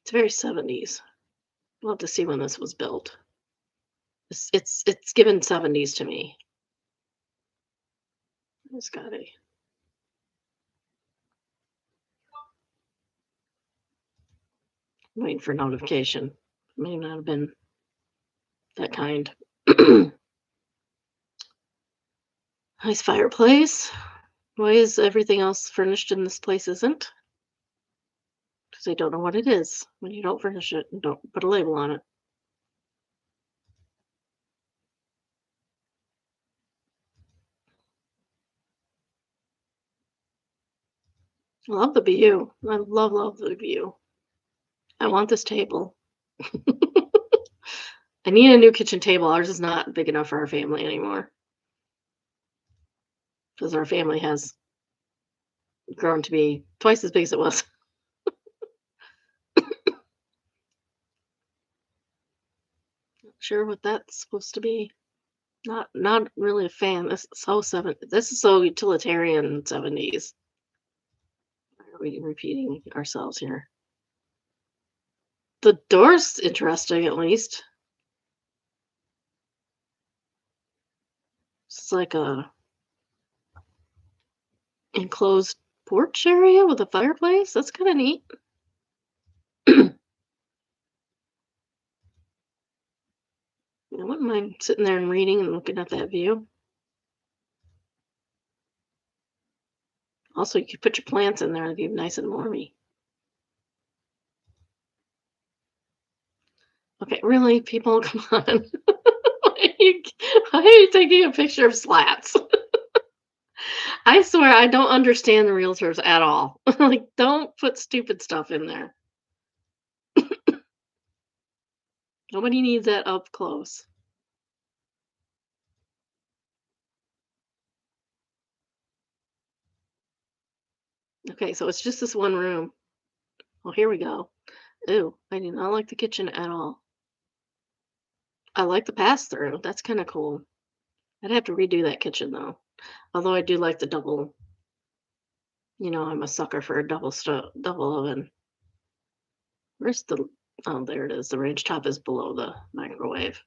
It's very 70s. We'll have to see when this was built. It's given 70s to me. It's got a waiting for notification. May not have been that kind. Nice fireplace. Why is everything else furnished and this place isn't? Because they don't know what it is when you don't furnish it and don't put a label on it. I love the view. I love the view. I want this table. I need a new kitchen table. Ours is not big enough for our family anymore because our family has grown to be twice as big as it was. Sure what that's supposed to be. Not really a fan. This is so utilitarian 70s. Why are we repeating ourselves here? The door's interesting at least. It's like a enclosed porch area with a fireplace. That's kind of neat. I wouldn't mind sitting there and reading and looking at that view. Also, you could put your plants in there. It'd be nice and warmy. Okay, really, people, come on. Why are you taking a picture of slats? I swear I don't understand the realtors at all. Like, don't put stupid stuff in there. Nobody needs that up close. Okay, so it's just this one room. Well, here we go. Ooh, I do not like the kitchen at all. I like the pass through. That's kind of cool. I'd have to redo that kitchen though. Although I do like the double, I'm a sucker for a double oven. Where's the oh, there it is. The range top is below the microwave.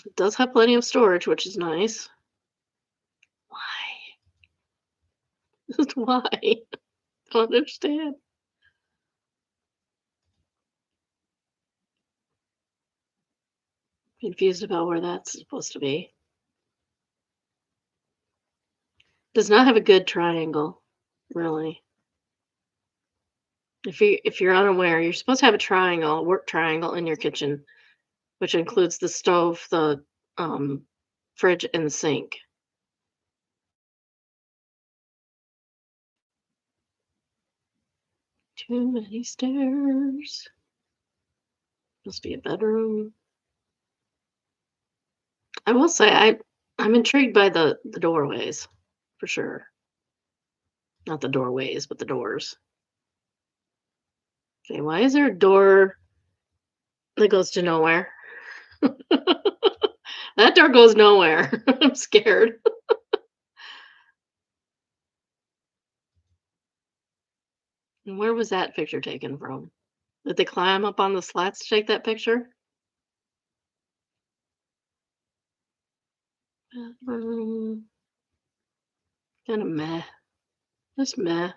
It does have plenty of storage, which is nice. Why? Why? Don't understand. Confused about where that's supposed to be. Does not have a good triangle, really. If you're unaware, you're supposed to have a triangle, a work triangle in your kitchen, which includes the stove, the um, fridge, and the sink. Too many stairs. Must be a bedroom. I will say I'm intrigued by the doorways, for sure. Not the doorways, but the doors. Okay, why is there a door that goes to nowhere? That door goes nowhere. I'm scared. And where was that picture taken from? Did they climb up on the slats to take that picture? Kind of meh. Just meh.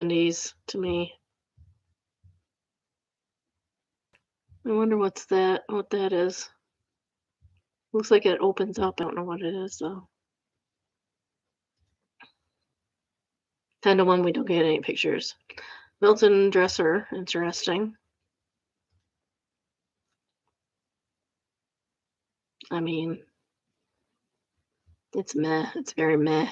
These to me. I wonder what that is. Looks like it opens up. I don't know what it is though. 10 to 1, we don't get any pictures. Built-in dresser, interesting. I mean, it's meh. It's very meh.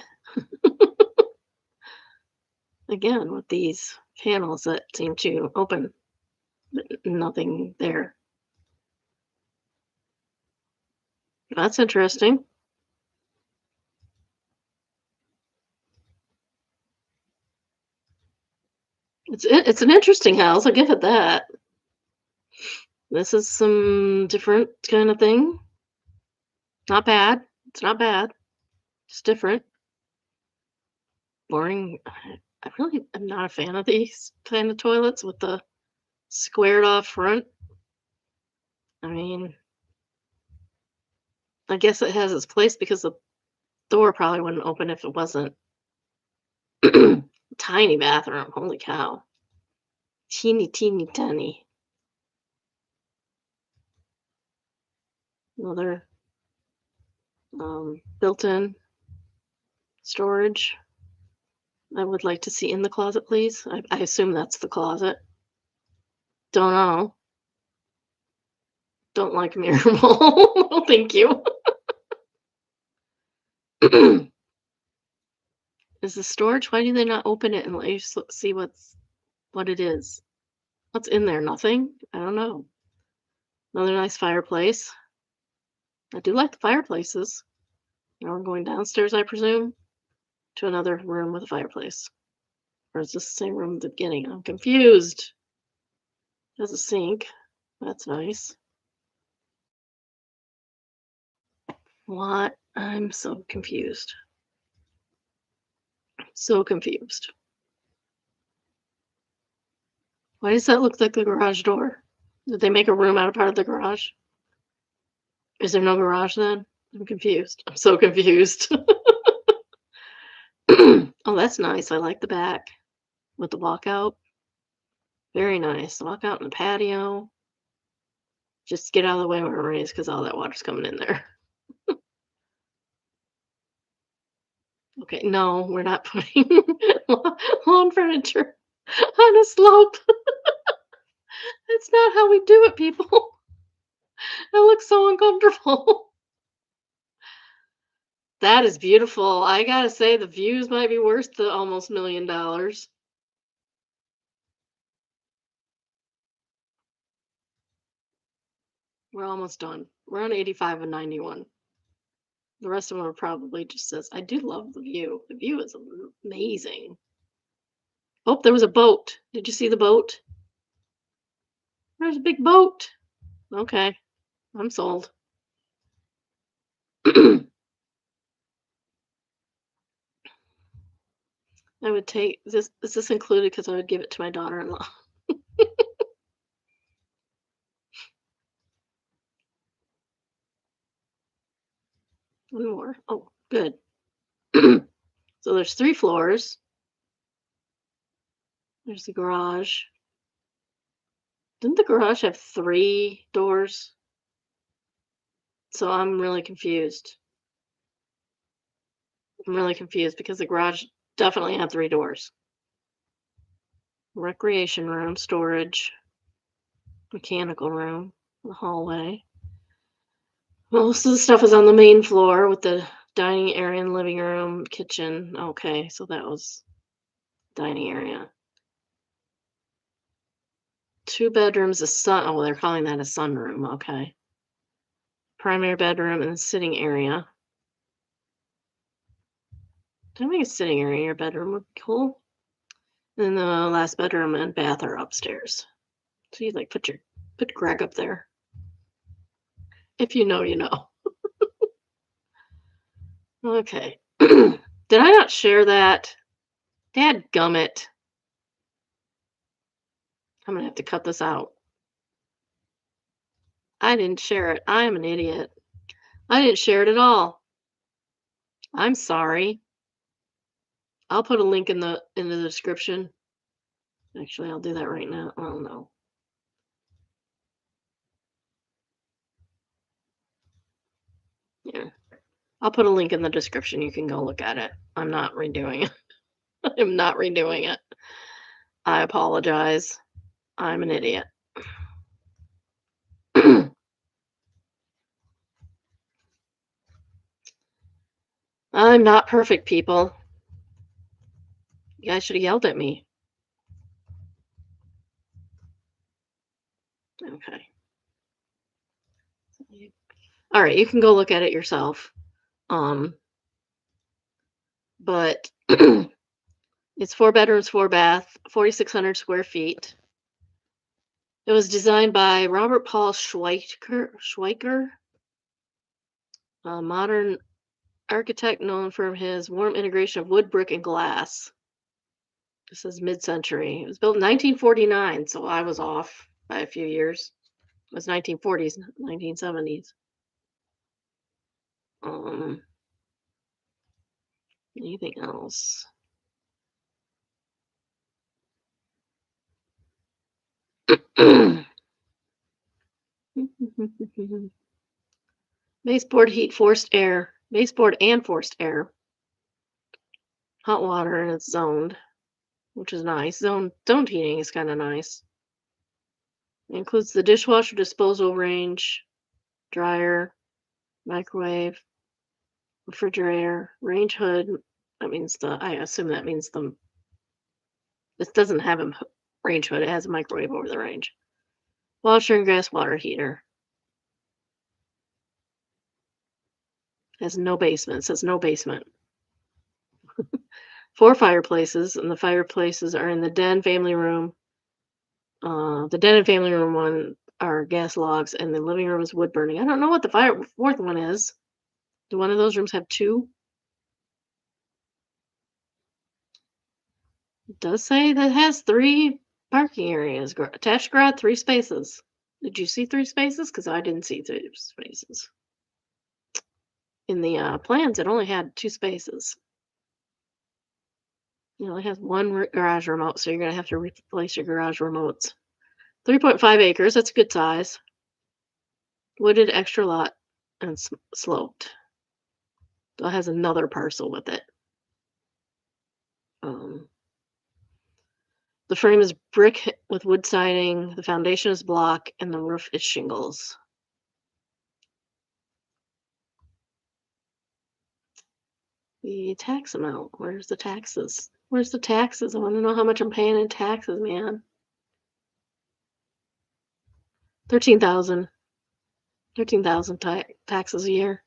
Again, with these panels that seem to open, but nothing there. That's interesting. It's an interesting house. I'll give it that. This is some different kind of thing. Not bad. It's not bad. It's different. Boring. I really am not a fan of these kind of toilets with the squared off front. I mean, I guess it has its place because the door probably wouldn't open if it wasn't. Tiny bathroom. Holy cow. Teeny, teeny, tiny. Another built-in storage. I would like to see in the closet, please. I assume that's the closet. Don't know. Don't like mirror ball. No, thank you. Is the storage? Why do they not open it and let you see what it is? What's in there? Nothing? I don't know. Another nice fireplace. I do like the fireplaces. Now we're going downstairs, I presume, to another room with a fireplace. Or is this the same room at the beginning? I'm confused. There's a sink. That's nice. What? I'm so confused. So confused. Why does that look like the garage door? Did they make a room out of part of the garage? Is there no garage then? I'm confused. I'm so confused. Oh, that's nice. I like the back with the walkout. Very nice. Walkout in the patio. Just get out of the way when it rains because all that water's coming in there. Okay, no, we're not putting lawn furniture on a slope. That's not how we do it, people. It looks so uncomfortable. That is beautiful. I gotta say, the views might be worth the almost $1 million. We're almost done. We're on 85 and 91. The rest of them are probably just says, I do love the view. The view is amazing. Oh, there was a boat. Did you see the boat? There's a big boat. Okay, I'm sold. I would take this. Is this included? Because I would give it to my daughter-in-law. One more. Oh, good. So there's 3 floors. There's the garage. Didn't the garage have 3 doors? So I'm really confused. I'm really confused because the garage definitely had 3 doors. Recreation room, storage, mechanical room, the hallway. Most of the stuff is on the main floor with the dining area and living room, kitchen. Okay, so that was dining area. 2 bedrooms, a sun. Oh, they're calling that a sunroom. Okay. Primary bedroom and sitting area. Did I make a sitting area in your bedroom would be cool? And then the last bedroom and bath are upstairs. So you like put Greg up there. If you know, you know. Okay. Did I not share that? Dad gummit. I'm gonna have to cut this out. I didn't share it. I am an idiot. I didn't share it at all. I'm sorry. I'll put a link in the description. Actually, I'll do that right now. Oh no. Yeah. I'll put a link in the description. You can go look at it. I'm not redoing it. I'm not redoing it. I apologize. I'm an idiot. I'm not perfect, people. You guys should have yelled at me. Okay. All right, you can go look at it yourself. But it's 4 bedrooms, 4 bath, 4,600 square feet. It was designed by Robert Paul Schweiker, a modern architect known for his warm integration of wood, brick, and glass. This is mid-century. It was built in 1949, so I was off by a few years. It was 1940s, 1970s. Um, Anything else? Baseboard heat, forced air. Baseboard and forced air. Hot water, and it's zoned, which is nice. Zoned heating is kind of nice. It includes the dishwasher, disposal range, dryer, microwave, refrigerator, range hood. That means I assume that means this doesn't have a range hood. It has a microwave over the range. Washer and gas water heater. Has no basement. It says no basement. 4 fireplaces, and the fireplaces are in the den, family room. The den and family room one are gas logs, and the living room is wood burning. I don't know what the fourth one is. Do one of those rooms have 2? It does say that it has 3 parking areas. Attached garage, 3 spaces. Did you see 3 spaces? Because I didn't see 3 spaces. In the plans, it only had 2 spaces. It only has 1 garage remote, so you're going to have to replace your garage remotes. 3.5 acres. That's a good size. Wooded extra lot and sloped. So it has another parcel with it. The frame is brick with wood siding. The foundation is block, and the roof is shingles. The tax amount. Where's the taxes? Where's the taxes? I want to know how much I'm paying in taxes, man. 13,000. 13,000 taxes a year.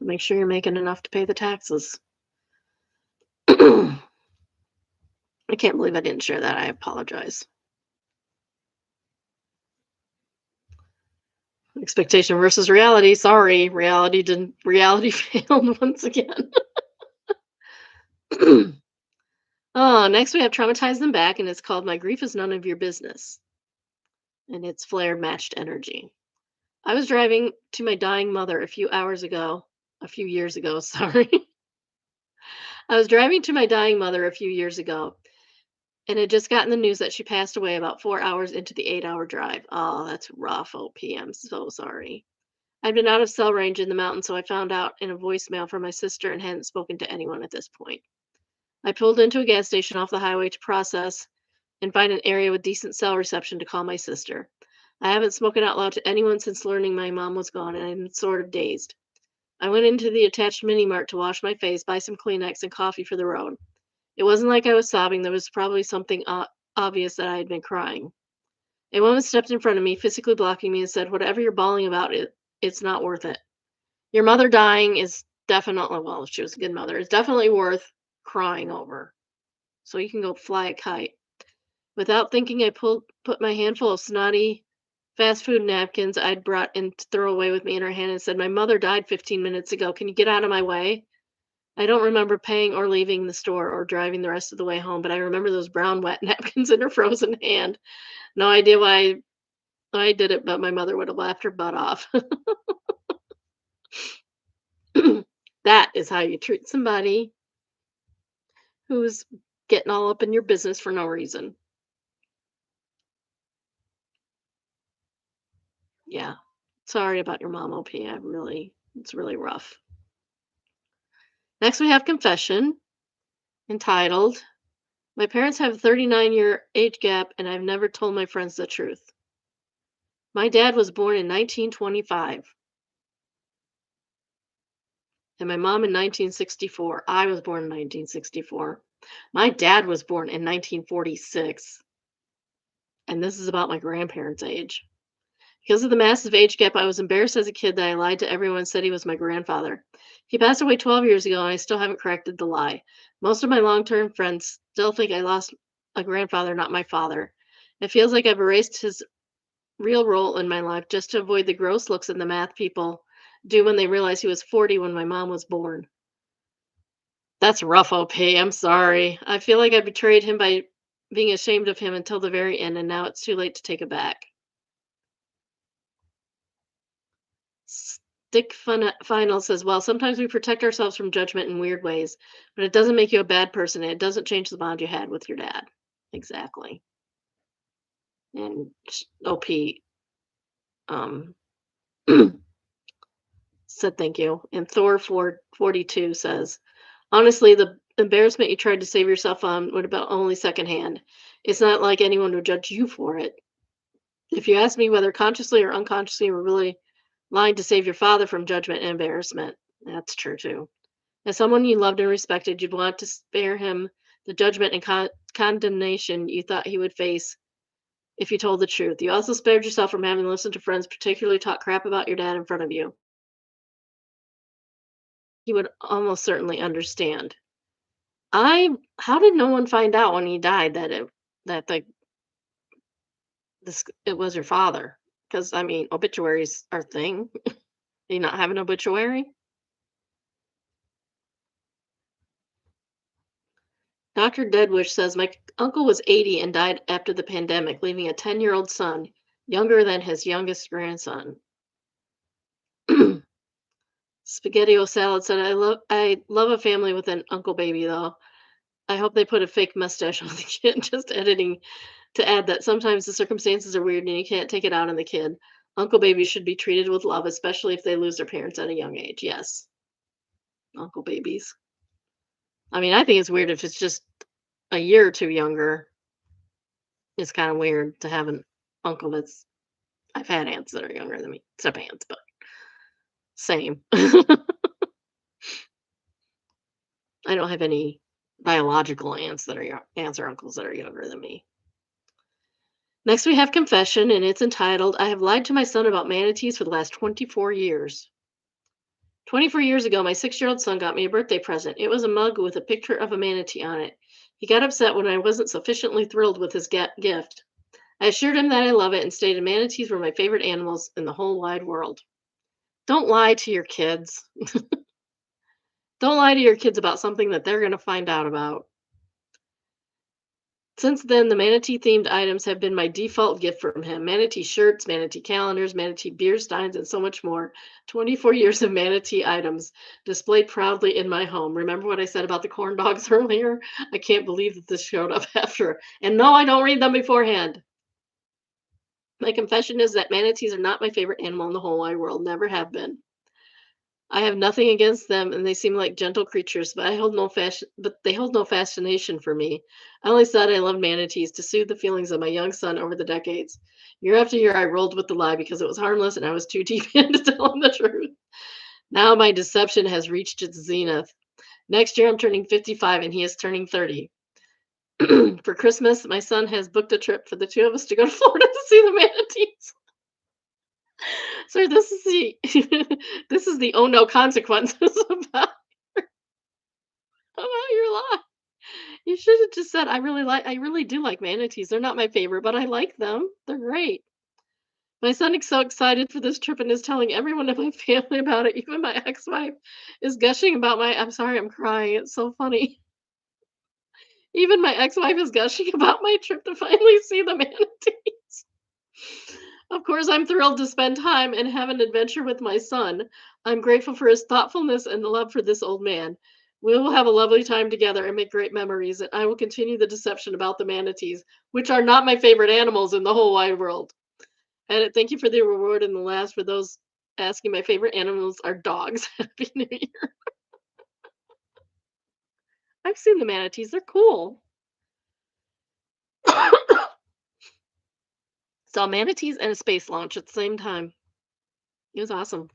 Make sure you're making enough to pay the taxes. I can't believe I didn't share that. I apologize. Expectation versus reality. Sorry, reality failed once again. Oh, next we have Traumatize Them Back, and it's called My Grief Is None of Your Business. And it's flared matched energy. I was driving to my dying mother a few years ago, sorry. I was driving to my dying mother a few years ago and had just gotten the news that she passed away about 4 hours into the 8 hour drive. Oh, that's rough, OP. I'm so sorry. I'd been out of cell range in the mountains, so I found out in a voicemail from my sister and hadn't spoken to anyone at this point. I pulled into a gas station off the highway to process and find an area with decent cell reception to call my sister. I haven't spoken out loud to anyone since learning my mom was gone, and I'm sort of dazed. I went into the attached mini mart to wash my face, buy some Kleenex and coffee for the road. It wasn't like I was sobbing, there was probably something obvious that I had been crying. A woman stepped in front of me, physically blocking me, and said, "Whatever you're bawling about, it's not worth it. Your mother dying is definitely, well, if she was a good mother, it's definitely worth crying over. So you can go fly a kite." Without thinking, put my handful of snotty fast food napkins I'd brought in to throw away with me in her hand and said, "My mother died 15 minutes ago. Can you get out of my way?" I don't remember paying or leaving the store or driving the rest of the way home, but I remember those brown wet napkins in her frozen hand. No idea why I did it, but my mother would have laughed her butt off. That is how you treat somebody who's getting all up in your business for no reason. Yeah. Sorry about your mom, OP. It's really rough. Next, we have confession entitled, "My parents have a 39-year age gap, and I've never told my friends the truth. My dad was born in 1925, and my mom in 1964. I was born in 1964. My dad was born in 1946, and this is about my grandparents' age. Because of the massive age gap, I was embarrassed as a kid that I lied to everyone and said he was my grandfather. He passed away 12 years ago, and I still haven't corrected the lie. Most of my long term friends still think I lost a grandfather, not my father. It feels like I've erased his real role in my life just to avoid the gross looks and the math people do when they realize he was 40 when my mom was born." That's rough, OP. I'm sorry. I feel like I betrayed him by being ashamed of him until the very end, and now it's too late to take it back. Final says, "Well, sometimes we protect ourselves from judgment in weird ways, but it doesn't make you a bad person. And it doesn't change the bond you had with your dad." Exactly. And OP um, said thank you. And Thor 442 says, "Honestly, the embarrassment you tried to save yourself on would have been only secondhand. It's not like anyone would judge you for it. If you ask me whether consciously or unconsciously you were really lying to save your father from judgment and embarrassment, that's true too. As someone you loved and respected, you'd want to spare him the judgment and condemnation you thought he would face if you told the truth. You also spared yourself from having to listen to friends particularly talk crap about your dad in front of you. He would almost certainly understand." How did no one find out when he died that it was your father? Because I mean, obituaries are a thing. Do you not have an obituary? Dr. Deadwish says, "My uncle was 80 and died after the pandemic, leaving a 10-year-old son, younger than his youngest grandson." Spaghetti Salad said, I love a family with an uncle baby, though. I hope they put a fake mustache on the kid." Just editing to add that sometimes the circumstances are weird and you can't take it out on the kid. Uncle babies should be treated with love, especially if they lose their parents at a young age. Yes, uncle babies. I mean, I think it's weird if it's just a year or two younger. It's kind of weird to have an uncle that's. I've had aunts that are younger than me, step aunts, but same. I don't have any biological aunts that are aunts or uncles that are younger than me. Next, we have confession, and it's entitled, "I have lied to my son about manatees for the last 24 years. 24 years ago, my 6-year-old son got me a birthday present. It was a mug with a picture of a manatee on it. He got upset when I wasn't sufficiently thrilled with his gift. I assured him that I love it and stated manatees were my favorite animals in the whole wide world." Don't lie to your kids. Don't lie to your kids about something that they're going to find out about. Since then, the manatee themed items have been my default gift from him. Manatee shirts, manatee calendars, manatee beer steins, and so much more. 24 years of manatee items displayed proudly in my home. Remember what I said about the corn dogs earlier? I can't believe that this showed up after. And no, I don't read them beforehand. My confession is that manatees are not my favorite animal in the whole wide world, never have been. I have nothing against them, and they seem like gentle creatures, but they hold no fascination for me. I only said I loved manatees to soothe the feelings of my young son over the decades. Year after year, I rolled with the lie because it was harmless and I was too deep in to tell him the truth. Now my deception has reached its zenith. Next year, I'm turning 55 and he is turning 30. For Christmas, my son has booked a trip for the two of us to go to Florida to see the manatees. Sir, this is the this is the oh no consequences about your lie. You should have just said, I really do like manatees. They're not my favorite, but I like them. They're great. My son is so excited for this trip and is telling everyone in my family about it. Even my ex-wife is gushing about I'm sorry, I'm crying. It's so funny. Even my ex-wife is gushing about my trip to finally see the manatees. Of course, I'm thrilled to spend time and have an adventure with my son. I'm grateful for his thoughtfulness and love for this old man. We will have a lovely time together and make great memories, and I will continue the deception about the manatees, which are not my favorite animals in the whole wide world. And thank you for the reward and the last for those asking. My favorite animals are dogs. Happy New Year. I've seen the manatees. They're cool. Saw manatees and a space launch at the same time. It was awesome.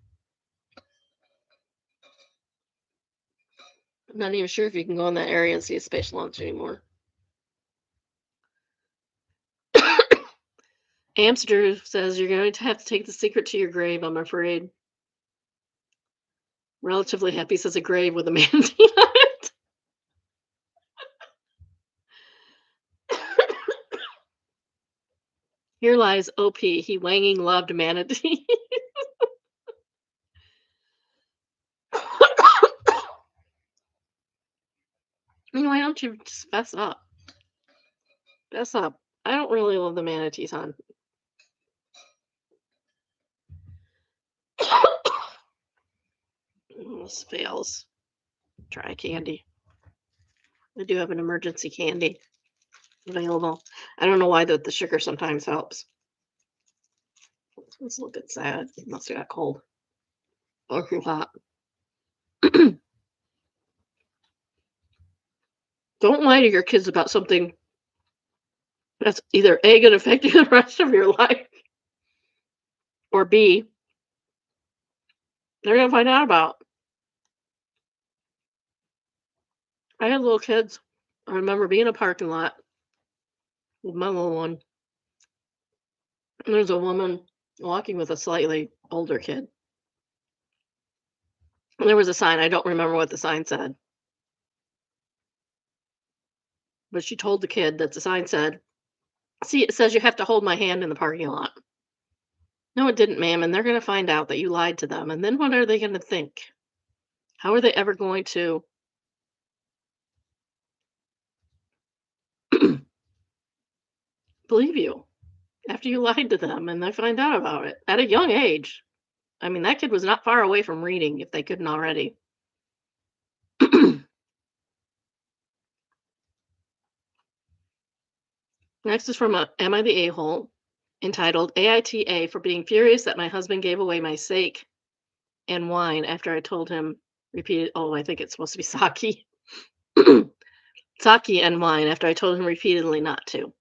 I'm not even sure if you can go in that area and see a space launch anymore. Amster says you're going to have to take the secret to your grave, I'm afraid. Relatively happy says a grave with a manatee on it. Here lies OP. He wanging loved manatee. Why don't you just fess up? Fess up. I don't really love the manatees, hon. This fails. Try candy. I do have an emergency candy available. I don't know why the sugar sometimes helps. It's a little bit sad. It must have got cold or too hot. Don't lie to your kids about something that's either A, going to affect you the rest of your life, or B, they're going to find out about. I had little kids. I remember being in a parking lot with my little one. And there's a woman walking with a slightly older kid. And there was a sign. I don't remember what the sign said. But she told the kid that the sign said, see, it says you have to hold my hand in the parking lot. No, it didn't, ma'am. And they're going to find out that you lied to them. And then what are they going to think? How are they ever going to believe you after you lied to them and they find out about it at a young age? I mean, that kid was not far away from reading if they couldn't already. Next is from Am I the A-hole? Entitled AITA for being furious that my husband gave away my sake and wine after I told him repeated. Oh, I think it's supposed to be sake. Sake and wine after I told him repeatedly not to.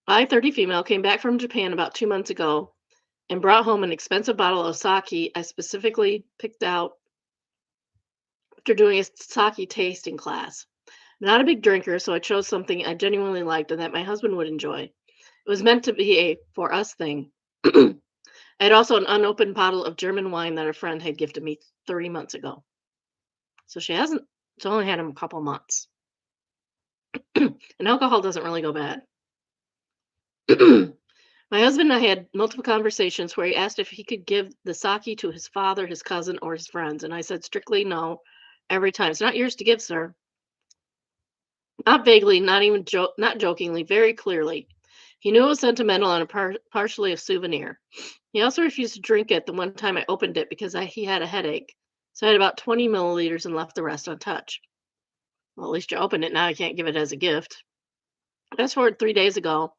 I, 30 female, came back from Japan about 2 months ago and brought home an expensive bottle of sake I specifically picked out after doing a sake tasting class. I'm not a big drinker, so I chose something I genuinely liked and that my husband would enjoy. It was meant to be a for us thing. I had also an unopened bottle of German wine that a friend had gifted me 30 months ago. So she's only had him a couple months. And alcohol doesn't really go bad. My husband and I had multiple conversations where he asked if he could give the sake to his father, his cousin, or his friends. And I said strictly no every time. It's not yours to give, sir. Not vaguely, not jokingly, very clearly. He knew it was sentimental and partially a souvenir. He also refused to drink it the one time I opened it because he had a headache. So I had about 20 milliliters and left the rest untouched. Well, at least you opened it. Now I can't give it as a gift. Fast forward 3 days ago.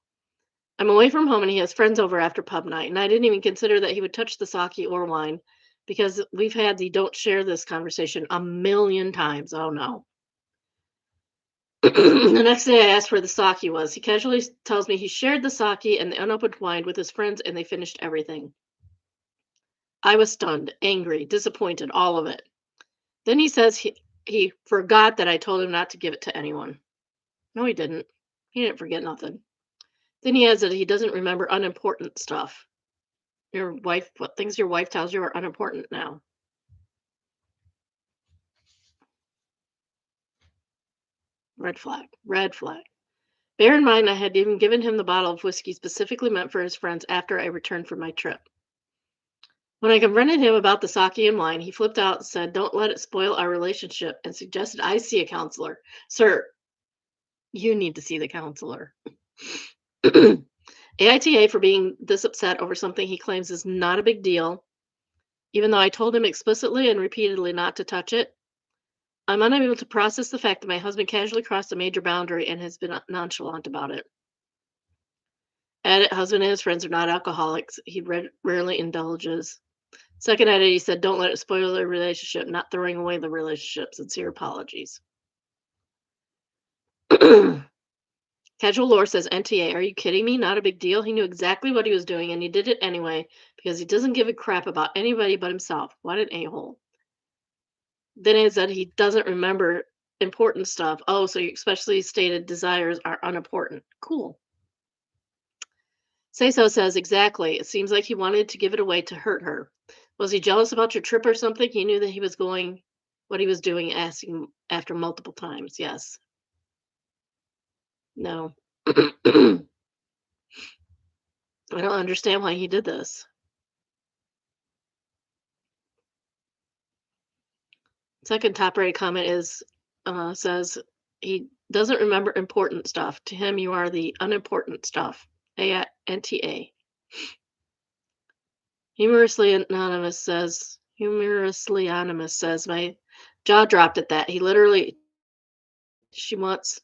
I'm away from home and he has friends over after pub night. And I didn't even consider that he would touch the sake or wine because we've had the don't share this conversation a million times. Oh no. The next day I asked where the sake was. He casually tells me he shared the sake and the unopened wine with his friends and they finished everything. I was stunned, angry, disappointed, all of it. Then he says he forgot that I told him not to give it to anyone. No, he didn't. He didn't forget nothing. Then he adds that he doesn't remember unimportant stuff. Your wife, what things your wife tells you are unimportant now. Red flag. Red flag. Bear in mind, I had even given him the bottle of whiskey specifically meant for his friends after I returned from my trip. When I confronted him about the sake and wine, he flipped out and said, "Don't let it spoil our relationship," and suggested I see a counselor. Sir, you need to see the counselor. AITA for being this upset over something he claims is not a big deal, even though I told him explicitly and repeatedly not to touch it. I'm unable to process the fact that my husband casually crossed a major boundary and has been nonchalant about it. Added, husband and his friends are not alcoholics. He rarely indulges. Second edit, he said, "Don't let it spoil the relationship, not throwing away the relationship. Sincere apologies." Casual lore says, NTA, are you kidding me? Not a big deal. He knew exactly what he was doing and he did it anyway because he doesn't give a crap about anybody but himself. What an a-hole. Then it said he doesn't remember important stuff. Oh, so your especially stated desires are unimportant. Cool. Say so says, exactly. It seems like he wanted to give it away to hurt her. Was he jealous about your trip or something? He knew that he was going, what he was doing, asking after multiple times. Yes. No. I don't understand why he did this. Second top rated comment is says he doesn't remember important stuff. To him, you are the unimportant stuff. NTA. Humorously anonymous says my jaw dropped at that. He literally she wants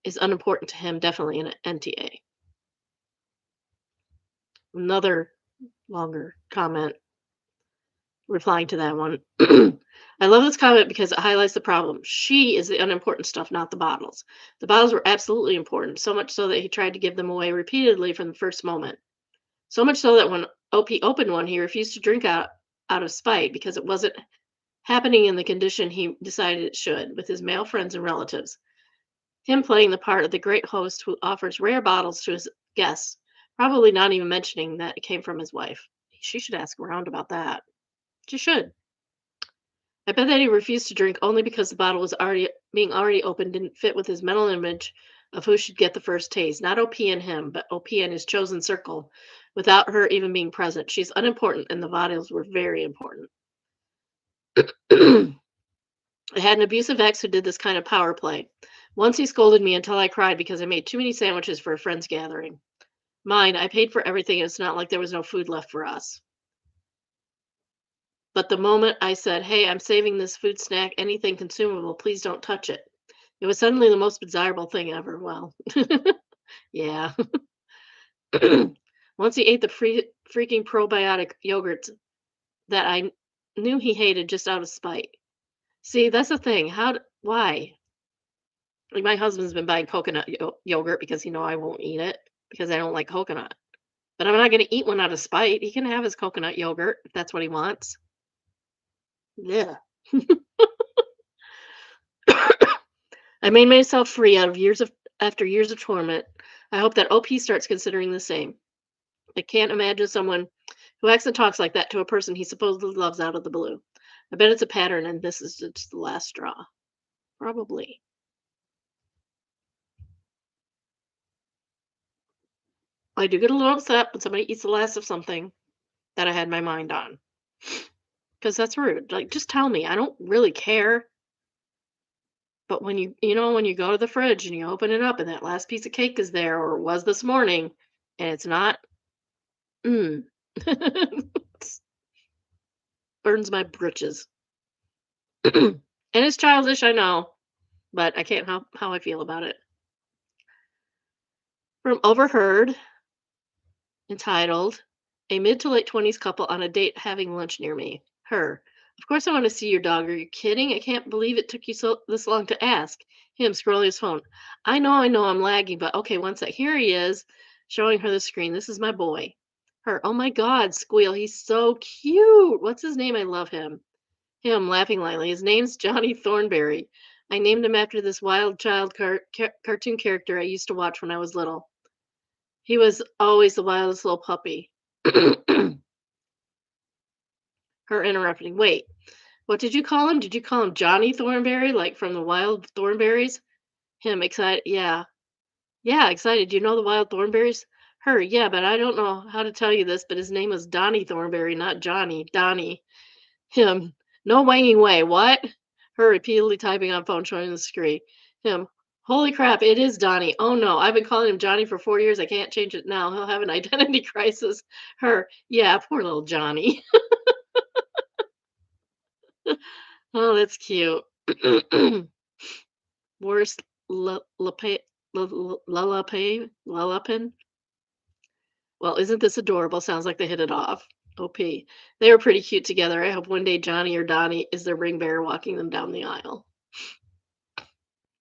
is unimportant to him, definitely an NTA. Another longer comment replying to that one. I love this comment because it highlights the problem. She is the unimportant stuff, not the bottles. The bottles were absolutely important, so much so that he tried to give them away repeatedly from the first moment. So much so that when OP opened one, he refused to drink out of spite because it wasn't happening in the condition he decided it should, with his male friends and relatives. Him playing the part of the great host who offers rare bottles to his guests, probably not even mentioning that it came from his wife. She should ask around about that. She should. I bet that he refused to drink only because the bottle was already opened didn't fit with his mental image of who should get the first taste. Not OP and him, but OP and his chosen circle, without her even being present. She's unimportant, and the bottles were very important. I had an abusive ex who did this kind of power play. Once he scolded me until I cried because I made too many sandwiches for a friend's gathering. Mine, I paid for everything, and it's not like there was no food left for us. But the moment I said, "Hey, I'm saving this food snack, anything consumable, please don't touch it," it was suddenly the most desirable thing ever. Well, yeah. Once he ate the freaking probiotic yogurts that I knew he hated just out of spite. See, that's the thing. Why? Like my husband's been buying coconut yogurt because I won't eat it because I don't like coconut. But I'm not going to eat one out of spite. He can have his coconut yogurt if that's what he wants. Yeah. I made myself free out of after years of torment. I hope that OP starts considering the same. I can't imagine someone who acts and talks like that to a person he supposedly loves out of the blue. I bet it's a pattern and this is just the last straw. Probably. I do get a little upset when somebody eats the last of something that I had my mind on. Because that's rude. Like, just tell me. I don't really care. But when when you go to the fridge and you open it up and that last piece of cake is there or was this morning and it's not, mm. Burns my britches. And it's childish, I know, but I can't help how I feel about it. From Overheard, entitled "A Mid to Late 20s Couple on a Date Having Lunch Near Me." Her. Of course I want to see your dog. Are you kidding? I can't believe it took you this long to ask. Him scrolling his phone. I know I'm lagging, but okay, one sec. Here he is, showing her the screen. This is my boy. Her. Oh my God, Squeal. He's so cute. What's his name? I love him. Him laughing lightly. His name's Johnny Thornberry. I named him after this wild child cartoon character I used to watch when I was little. He was always the wildest little puppy. Her interrupting. Wait, what did you call him? Did you call him Johnny Thornberry, like from the Wild Thornberries? Him excited. Yeah. Yeah, excited. You know the Wild Thornberries? Her. Yeah, but I don't know how to tell you this, but his name was Donnie Thornberry, not Johnny. Donnie. Him. No wanging way. What? Her repeatedly typing on phone, showing the screen. Him. Holy crap, it is Donnie. Oh no, I've been calling him Johnny for 4 years. I can't change it now. He'll have an identity crisis. Her. Yeah, poor little Johnny. Oh, that's cute. Worst lullapin. Well, isn't this adorable? Sounds like they hit it off. OP. They were pretty cute together. I hope one day Johnny or Donnie is their ring bearer walking them down the aisle.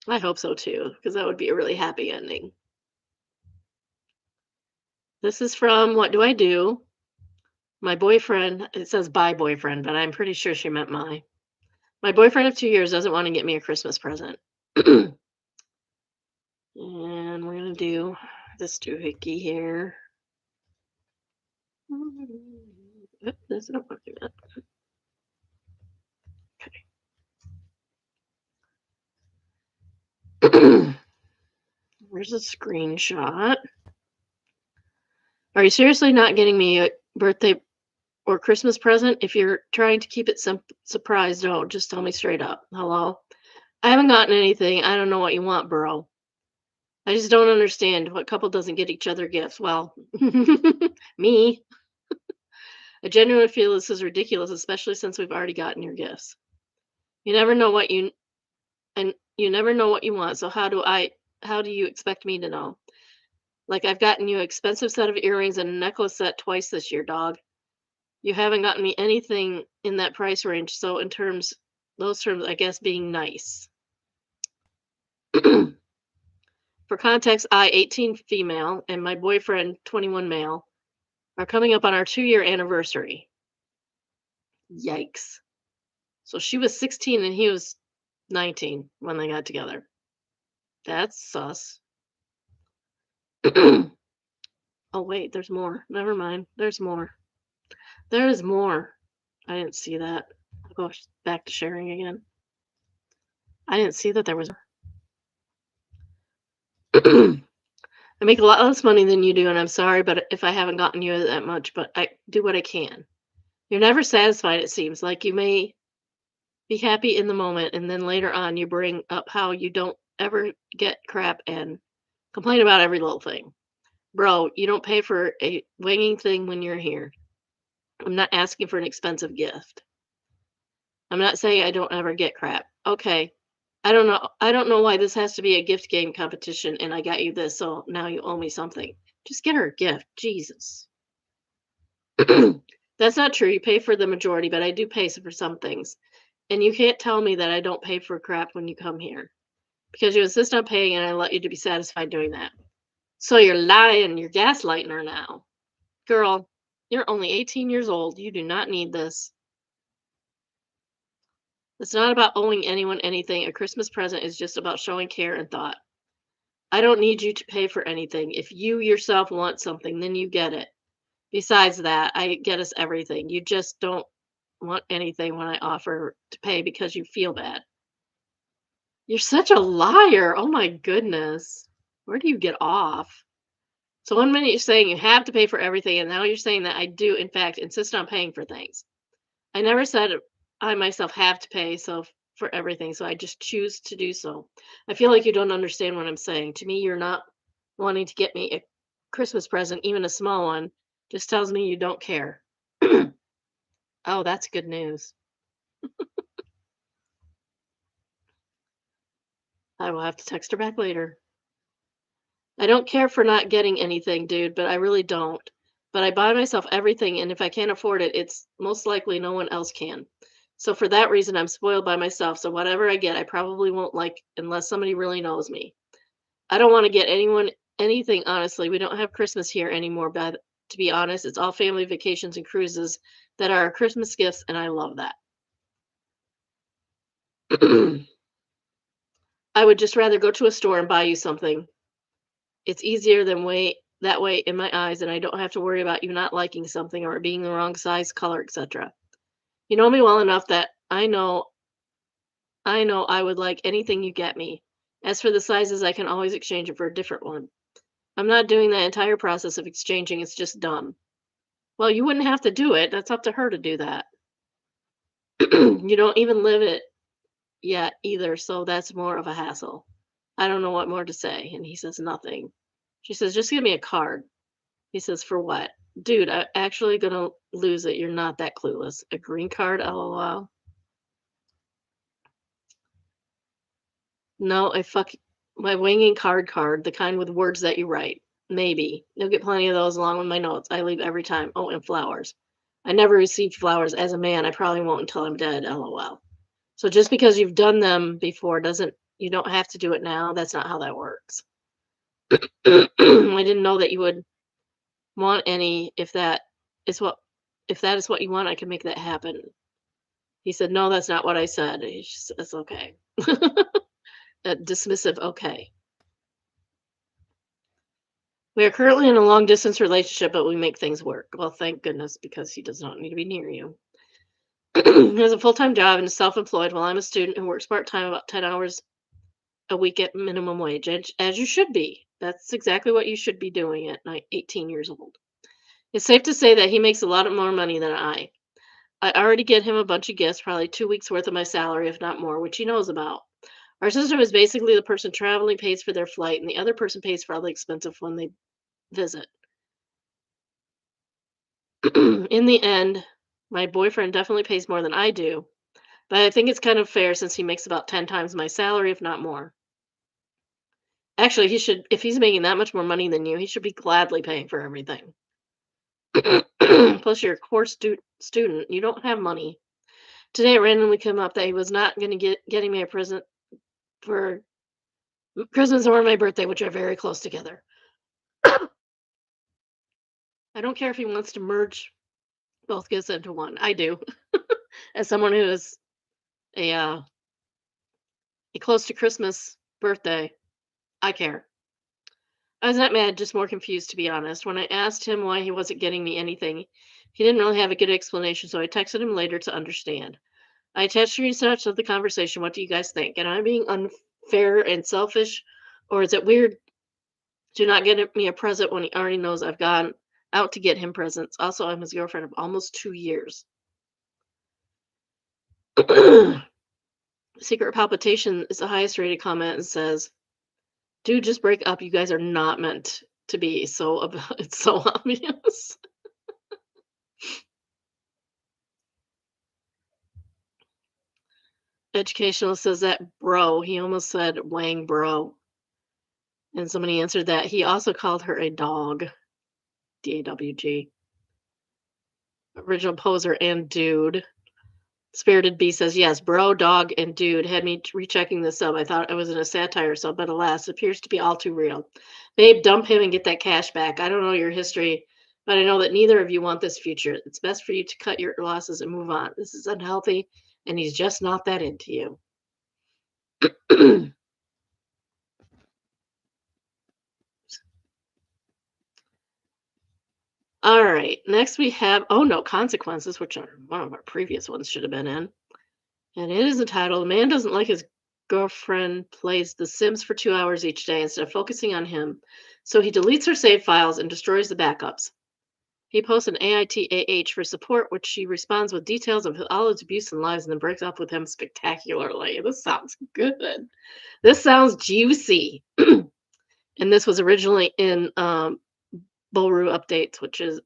I hope so too, because that would be a really happy ending. This is from What Do I Do? My boyfriend, it says bye boyfriend, but I'm pretty sure she meant my boyfriend of 2 years doesn't want to get me a Christmas present. And we're going to do this doohickey here. Oop, that's not working. Okay. Where's the screenshot? Are you seriously not getting me a birthday or Christmas present? If you're trying to keep it surprise, don't. Just tell me straight up. Hello? I haven't gotten anything. I don't know what you want, bro. I just don't understand what couple doesn't get each other gifts. Well, me. I genuinely feel this is ridiculous, especially since we've already gotten your gifts. You never know what you never know what you want. So how do you expect me to know? Like I've gotten you an expensive set of earrings and a necklace set twice this year, dog. You haven't gotten me anything in that price range. So in those terms, I guess being nice. For context, I, 18 female, and my boyfriend, 21 male, are coming up on our 2-year anniversary. Yikes. So she was 16 and he was 19 when they got together. That's sus. Oh, wait, there's more. Never mind. There's more. There is more. I didn't see that. I'll go back to sharing again. I didn't see that there was. I make a lot less money than you do, and I'm sorry, but if I haven't gotten you that much, but I do what I can. You're never satisfied, it seems. Like you may be happy in the moment, and then later on you bring up how you don't ever get crap and complain about every little thing. Bro, you don't pay for a winging thing when you're here. I'm not asking for an expensive gift. I'm not saying I don't ever get crap. Okay. I don't know why this has to be a gift game competition and I got you this, so now you owe me something. Just get her a gift. Jesus. That's not true. You pay for the majority, but I do pay for some things. And you can't tell me that I don't pay for crap when you come here. Because you insist on paying and I let you to be satisfied doing that. So you're lying. You're gaslighting her now. Girl, you're only 18 years old. You do not need this. It's not about owing anyone anything. A Christmas present is just about showing care and thought. I don't need you to pay for anything. If you yourself want something, then you get it. Besides that, I get us everything. You just don't want anything when I offer to pay because you feel bad. You're such a liar. Oh my goodness. Where do you get off? So one minute you're saying you have to pay for everything, and now you're saying that I do, in fact, insist on paying for things. I never said I myself have to pay, so for everything, so I just choose to do so. I feel like you don't understand what I'm saying. To me, you're not wanting to get me a Christmas present, even a small one, just tells me you don't care. Oh, that's good news. I will have to text her back later. I don't care for not getting anything, dude, but I really don't. But I buy myself everything, and if I can't afford it, it's most likely no one else can. So for that reason, I'm spoiled by myself. So whatever I get, I probably won't like unless somebody really knows me. I don't want to get anyone anything, honestly. We don't have Christmas here anymore, but to be honest, it's all family vacations and cruises that are our Christmas gifts, and I love that. I would just rather go to a store and buy you something. It's easier than that way in my eyes, and I don't have to worry about you not liking something or it being the wrong size, color, etc. You know me well enough that I know I would like anything you get me. As for the sizes, I can always exchange it for a different one. I'm not doing that entire process of exchanging, it's just dumb. Well, you wouldn't have to do it. That's up to her to do that. You don't even live it yet either, so that's more of a hassle. I don't know what more to say. And he says, nothing. She says, just give me a card. He says, for what? Dude, I'm actually gonna lose it. You're not that clueless. A green card, lol. No, my winging card, the kind with words that you write. Maybe. You'll get plenty of those along with my notes. I leave every time. Oh, and flowers. I never received flowers as a man. I probably won't until I'm dead, lol. So just because you've done them before doesn't you don't have to do it now. That's not how that works. I didn't know that you would want any is what if that is what you want, I can make that happen. He said, "No, that's not what I said." It's okay. A dismissive okay. We are currently in a long distance relationship, but we make things work. Well, thank goodness, because he does not need to be near you. He has a full time job and is self employed while I'm a student who works part time about 10 hours a week at minimum wage, as you should be. That's exactly what you should be doing at 18 years old. It's safe to say that he makes a lot of more money than I. I already get him a bunch of gifts, probably 2 weeks worth of my salary, if not more, which he knows about. Our system is basically the person traveling pays for their flight, and the other person pays for all the expensive when they visit. In the end, my boyfriend definitely pays more than I do, but I think it's kind of fair since he makes about 10 times my salary, if not more. Actually, he should, if he's making that much more money than you, he should be gladly paying for everything. Plus, you're a core student. You don't have money. Today, it randomly came up that he was not going to getting me a present for Christmas or my birthday, which are very close together. I don't care if he wants to merge both gifts into one. I do, as someone who is a a close to Christmas birthday. I care. I was not mad, just more confused, to be honest. When I asked him why he wasn't getting me anything, he didn't really have a good explanation, so I texted him later to understand. I attached screenshots of the conversation. What do you guys think? Am I being unfair and selfish, or is it weird to not get me a present when he already knows I've gone out to get him presents? Also, I'm his girlfriend of almost 2 years. Secret Palpitation is the highest rated comment and says, dude, just break up. You guys are not meant to be. So it's so obvious. Educational says that bro. He almost said Wang bro. And somebody answered that. He also called her a dog. DAWG. Original poser and dude. Spirited Bee says, yes, bro, dog, and dude had me rechecking the sub. I thought I was in a satire sub, but alas, it appears to be all too real. Babe, dump him and get that cash back. I don't know your history, but I know that neither of you want this future. It's best for you to cut your losses and move on. This is unhealthy, and he's just not that into you. All right, next we have Oh No Consequences, which are one of our previous ones should have been in. And it is entitled, A Man Doesn't Like His Girlfriend Plays The Sims for 2 hours each day instead of focusing on him. So he deletes her save files and destroys the backups. He posts an AITAH for support, which she responds with details of all his abuse and lies and then breaks up with him spectacularly. This sounds good. This sounds juicy. And this was originally in Ballroo Updates, which is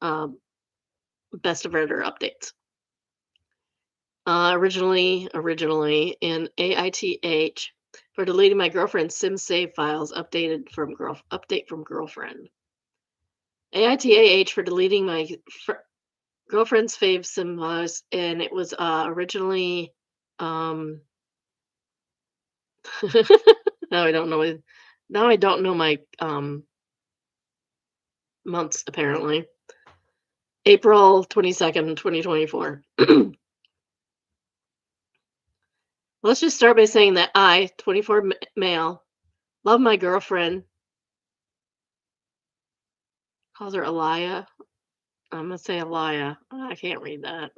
um, Best of Editor Updates. Originally in AITH for deleting my girlfriend's sim save files. Update from girlfriend. AITAH for deleting my girlfriend's fave sim files, and it was originally um now I don't know now I don't know my months apparently. April 22nd, 2024. Let's just start by saying that I, 24 male, love my girlfriend. Calls her Alaya. I'm going to say Alaya. I can't read that.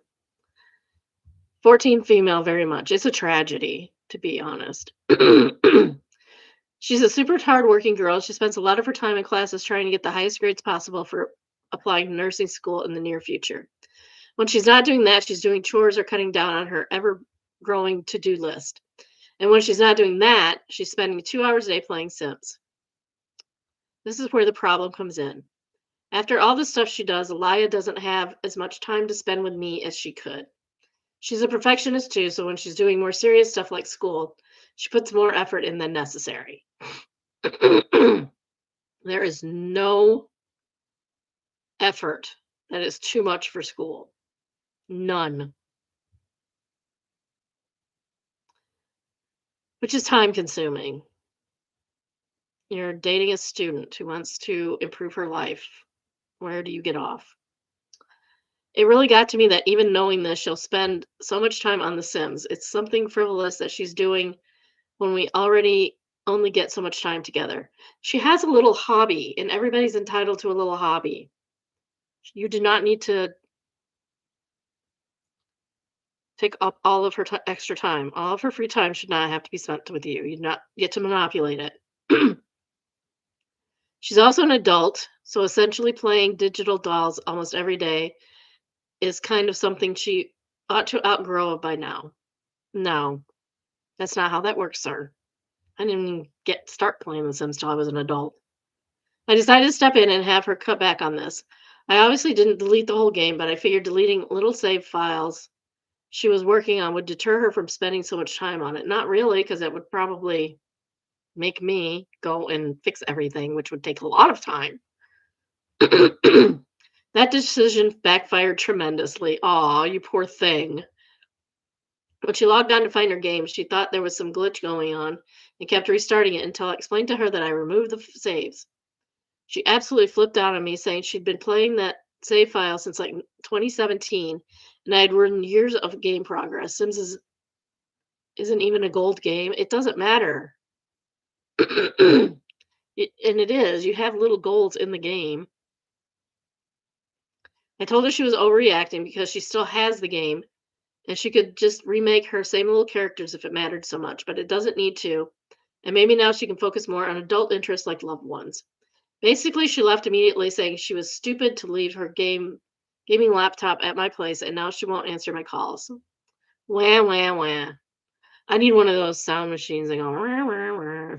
14 female very much. It's a tragedy, to be honest. She's a super hardworking girl. She spends a lot of her time in classes trying to get the highest grades possible for applying to nursing school in the near future. When she's not doing that, she's doing chores or cutting down on her ever growing to do list. And when she's not doing that, she's spending 2 hours a day playing Sims. This is where the problem comes in. After all the stuff she does, Alaya doesn't have as much time to spend with me as she could. She's a perfectionist too, so when she's doing more serious stuff like school, she puts more effort in than necessary. There is no effort that is too much for school. None. Which is time consuming. You're dating a student who wants to improve her life. Where do you get off? It really got to me that even knowing this, she'll spend so much time on The Sims. It's something frivolous that she's doing when we already only get so much time together. She has a little hobby, and everybody's entitled to a little hobby. You do not need to take up all of her extra time. All of her free time should not have to be spent with you. You do not get to manipulate it. She's also an adult, so essentially playing digital dolls almost every day is kind of something she ought to outgrow by now. No, that's not how that works, sir. I didn't even start playing The Sims till I was an adult. I decided to step in and have her cut back on this. I obviously didn't delete the whole game, but I figured deleting little save files she was working on would deter her from spending so much time on it. Not really, because it would probably make me go and fix everything, which would take a lot of time. That decision backfired tremendously. Aw, you poor thing. When she logged on to find her game, she thought there was some glitch going on and kept restarting it until I explained to her that I removed the saves. She absolutely flipped out on me, saying she'd been playing that save file since like 2017 and I had run years of game progress. Isn't even a gold game. It doesn't matter. And it is. You have little golds in the game. I told her she was overreacting because she still has the game and she could just remake her same little characters if it mattered so much, but it doesn't need to. And maybe now she can focus more on adult interests like loved ones. Basically, she left immediately saying she was stupid to leave her gaming laptop at my place and now she won't answer my calls. Wah, wah, wah. I need one of those sound machines that go wah, wah, wah.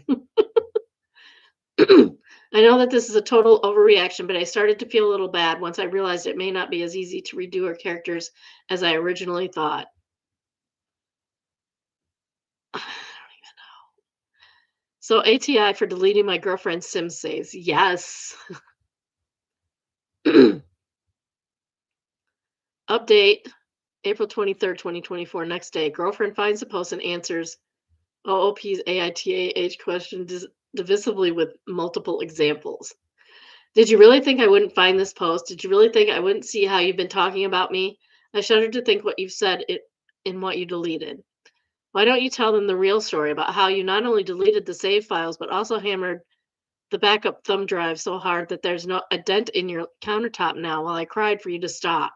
I know that this is a total overreaction, but I started to feel a little bad once I realized it may not be as easy to redo her characters as I originally thought. I don't even know. So ATI for deleting my girlfriend's sim saves. Yes. Update April 23rd, 2024. Next day. Girlfriend finds the post and answers OOP's AITAH question divisibly with multiple examples. Did you really think I wouldn't find this post? Did you really think I wouldn't see how you've been talking about me? I shudder to think what you've said in what you deleted. Why don't you tell them the real story about how you not only deleted the save files, but also hammered the backup thumb drive so hard that there's a dent in your countertop now while I cried for you to stop?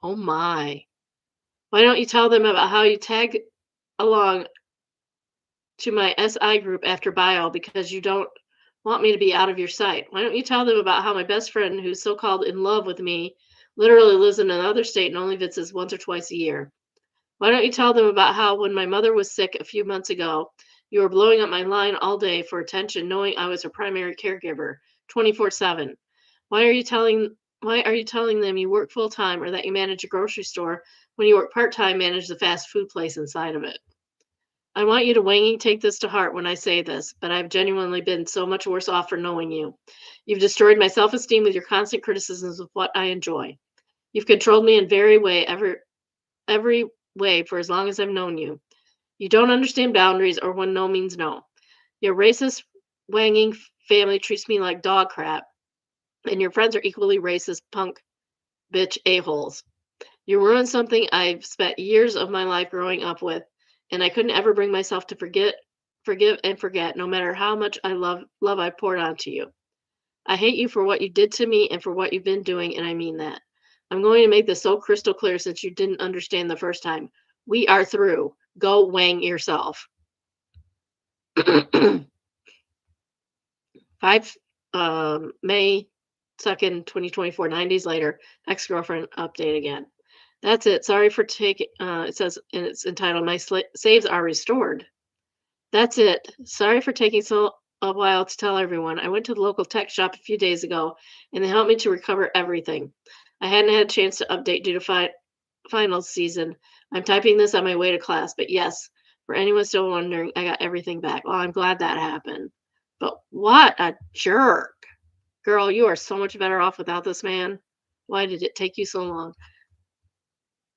Oh my. Why don't you tell them about how you tag along to my SI group after bio because you don't want me to be out of your sight. Why don't you tell them about how my best friend, who's so called in love with me, literally lives in another state and only visits once or twice a year? Why don't you tell them about how, when my mother was sick a few months ago, you were blowing up my line all day for attention, knowing I was her primary caregiver, 24/7? Why are you telling why are you telling them you work full time or that you manage a grocery store when you work part time, manage the fast food place inside of it? I want you to wanging take this to heart when I say this, but I've genuinely been so much worse off for knowing you. You've destroyed my self esteem with your constant criticisms of what I enjoy. You've controlled me in every way for as long as I've known you. You don't understand boundaries or when no means no. Your racist, wanging family treats me like dog crap, and your friends are equally racist, punk, bitch a-holes. You ruined something I've spent years of my life growing up with, and I couldn't ever bring myself to forgive and forget, no matter how much love I poured onto you. I hate you for what you did to me and for what you've been doing, and I mean that. I'm going to make this so crystal clear since you didn't understand the first time. We are through. Go wang yourself. 5 May 2nd, 2024, 9 days later, ex-girlfriend update again. That's it. Sorry for taking, it says, and it's entitled, My Saves Are Restored. That's it. Sorry for taking so a while to tell everyone. I went to the local tech shop a few days ago, and they helped me to recover everything. I hadn't had a chance to update due to finals season. I'm typing this on my way to class, but yes, for anyone still wondering, I got everything back. Well, I'm glad that happened. But what a jerk. Girl, you are so much better off without this man. Why did it take you so long?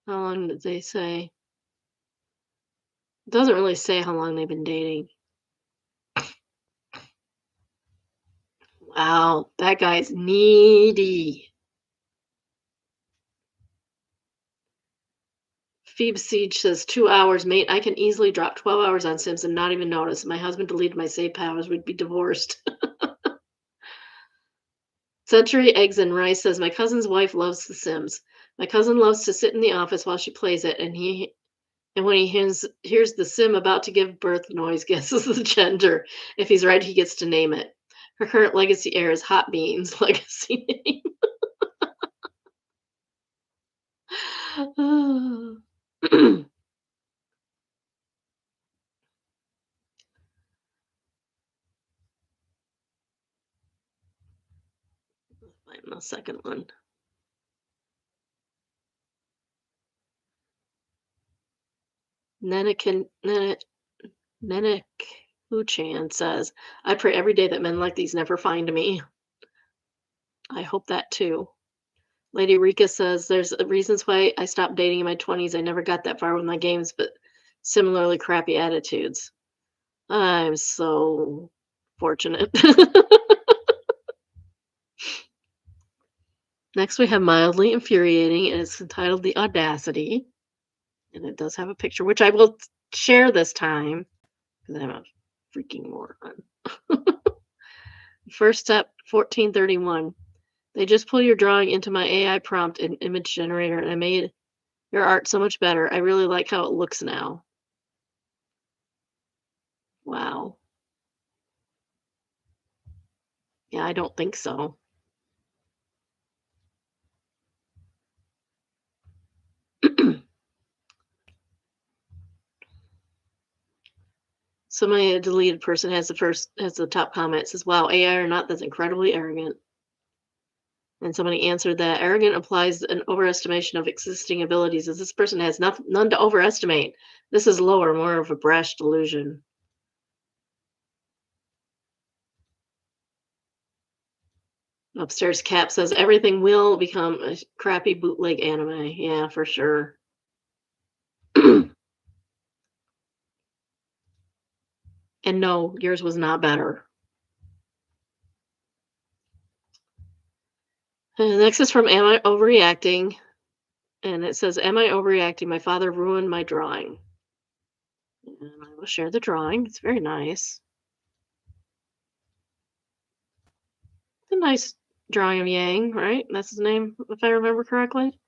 How long did they say? It doesn't really say how long they've been dating. Wow, that guy's needy. Phoebe Siege says 2 hours, mate. I can easily drop 12 hours on Sims and not even notice. My husband deleted my save powers. We'd be divorced. Century Eggs and Rice says my cousin's wife loves The Sims. My cousin loves to sit in the office while she plays it, and when he hears the sim about to give birth noise, guesses the gender. If he's right, he gets to name it. Her current legacy heir is Hot Beans. Legacy name. Find the second one. Nenek Nenek Huchan says, I pray every day that men like these never find me. I hope that too. Lady Rika says, there's reasons why I stopped dating in my 20s. I never got that far with my games, but similarly crappy attitudes. I'm so fortunate. Next, we have Mildly Infuriating, and it's entitled The Audacity. And it does have a picture, which I will share this time because I'm a freaking moron. First step, 1431. They just pull your drawing into my AI prompt and image generator, and I made your art so much better. I really like how it looks now. Wow. Yeah, I don't think so. Somebody, a deleted person, has the top comment. It says, wow, AI or not, that's incredibly arrogant. And somebody answered that arrogant implies an overestimation of existing abilities, as this person has none to overestimate. This is lower, more of a brash delusion. Upstairs Cap says everything will become a crappy bootleg anime. Yeah, for sure. And no, yours was not better. Next is from Am I Overreacting? And it says, Am I overreacting? My father ruined my drawing. And I will share the drawing. It's very nice. It's a nice drawing of Yang, right? That's his name, if I remember correctly.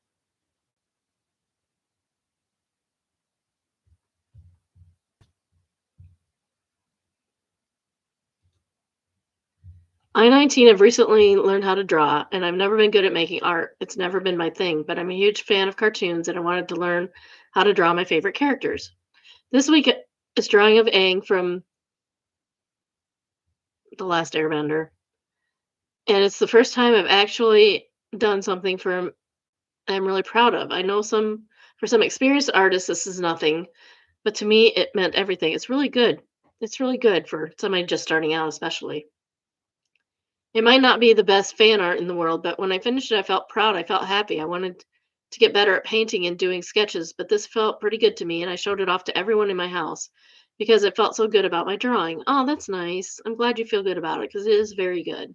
I-19 have recently learned how to draw, and I've never been good at making art. It's never been my thing, but I'm a huge fan of cartoons and I wanted to learn how to draw my favorite characters. This week is drawing of Aang from The Last Airbender, and it's the first time I've actually done something I'm really proud of. I know for some experienced artists this is nothing, but to me it meant everything. It's really good. It's really good for somebody just starting out, especially. It might not be the best fan art in the world, but when I finished it, I felt proud. I felt happy. I wanted to get better at painting and doing sketches, but this felt pretty good to me, and I showed it off to everyone in my house because it felt so good about my drawing. Oh, that's nice. I'm glad you feel good about it because it is very good.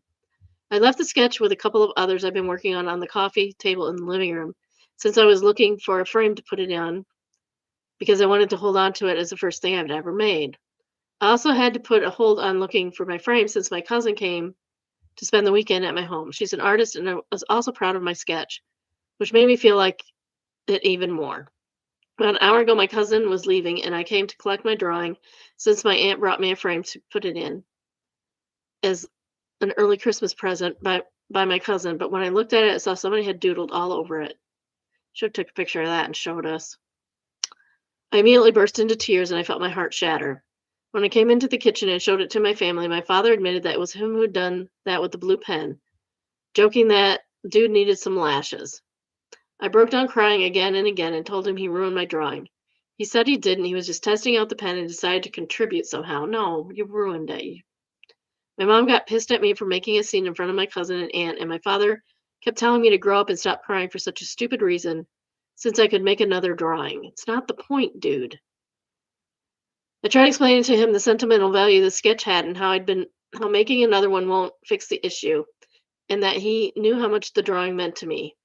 I left the sketch with a couple of others I've been working on the coffee table in the living room since I was looking for a frame to put it on because I wanted to hold on to it as the first thing I've ever made. I also had to put a hold on looking for my frame since my cousin came to spend the weekend at my home. She's an artist, and I was also proud of my sketch, which made me feel like it even more. About an hour ago, my cousin was leaving, and I came to collect my drawing since my aunt brought me a frame to put it in as an early Christmas present by my cousin. But when I looked at it, I saw somebody had doodled all over it. Should have took a picture of that and showed us. I immediately burst into tears, and I felt my heart shatter. When I came into the kitchen and showed it to my family, my father admitted that it was him who had done that with the blue pen, joking that dude needed some lashes. I broke down crying again and again and told him he ruined my drawing. He said he didn't. He was just testing out the pen and decided to contribute somehow. No, you ruined it. My mom got pissed at me for making a scene in front of my cousin and aunt, and my father kept telling me to grow up and stop crying for such a stupid reason since I could make another drawing. It's not the point, dude. I tried explaining to him the sentimental value the sketch had and how making another one won't fix the issue, and that he knew how much the drawing meant to me.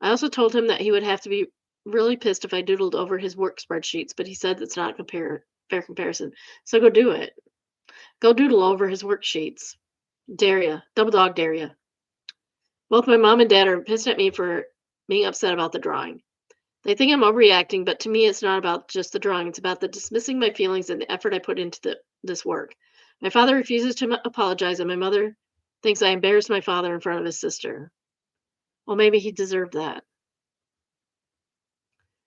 I also told him that he would have to be really pissed if I doodled over his work spreadsheets, but he said that's not fair comparison. So go do it. Go doodle over his worksheets. Dare ya. Double dog dare ya. Both my mom and dad are pissed at me for being upset about the drawing. They think I'm overreacting, but to me it's not about just the drawing. It's about the dismissing my feelings and the effort I put into this work. My father refuses to apologize, and my mother thinks I embarrassed my father in front of his sister. Well, maybe he deserved that.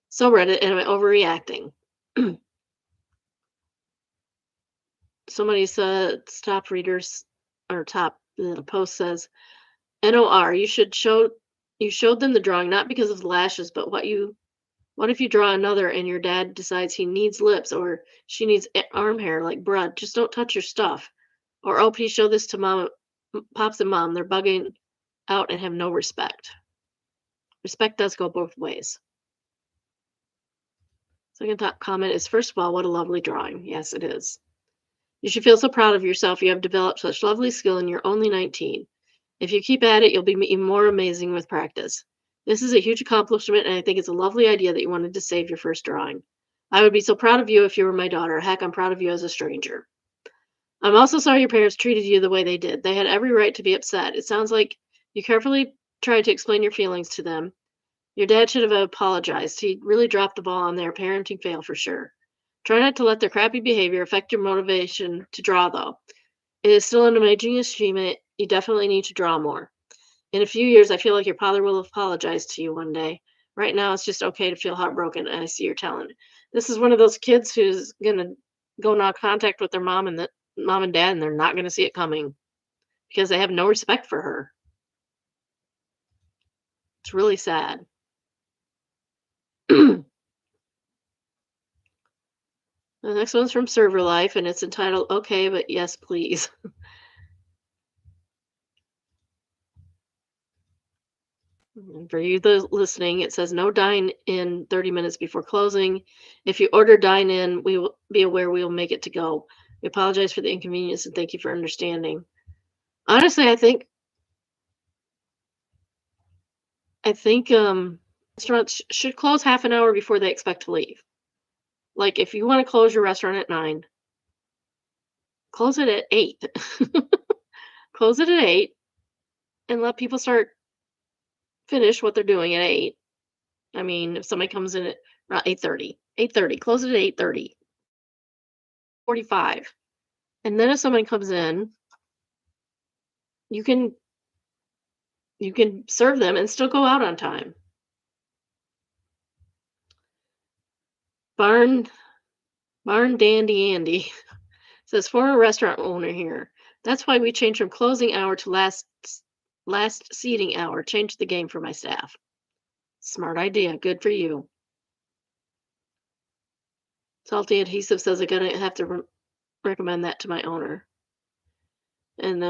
So Reddit, am I overreacting? Somebody said top readers or top the post says NOR, you showed them the drawing not because of the lashes, but what if you draw another and your dad decides he needs lips or she needs arm hair like bruh, just don't touch your stuff. Or oh, please show this to pops and mom. They're bugging out and have no respect. Respect does go both ways. Second top comment is first of all, what a lovely drawing. Yes, it is. You should feel so proud of yourself. You have developed such lovely skill and you're only 19. If you keep at it, you'll be even more amazing with practice. This is a huge accomplishment, and I think it's a lovely idea that you wanted to save your first drawing. I would be so proud of you if you were my daughter. Heck, I'm proud of you as a stranger. I'm also sorry your parents treated you the way they did. They had every right to be upset. It sounds like you carefully tried to explain your feelings to them. Your dad should have apologized. He really dropped the ball on their parenting fail for sure. Try not to let their crappy behavior affect your motivation to draw, though. It is still an amazing achievement. You definitely need to draw more. In a few years, I feel like your father will apologize to you one day. Right now, it's just okay to feel heartbroken, and I see your talent. This is one of those kids who's gonna go now contact with their mom and dad, and they're not gonna see it coming because they have no respect for her. It's really sad. The next one's from Server Life, and it's entitled "Okay, but Yes, Please." And for you those listening, it says no dine in 30 minutes before closing. If you order dine in, we will be aware we will make it to go. We apologize for the inconvenience and thank you for understanding. Honestly, I think restaurants should close half an hour before they expect to leave. Like if you want to close your restaurant at 9, close it at 8. Close it at 8 and let people start finish what they're doing at 8. I mean, if somebody comes in at around 8:30, close it at 8:30, 45. And then if someone comes in You can serve them and still go out on time. Barn Barn Dandy Andy says former restaurant owner here. That's why we changed from closing hour to last seating hour. Changed the game for my staff. Smart idea. Good for you. Salty Adhesive says I'm gonna have to recommend that to my owner. And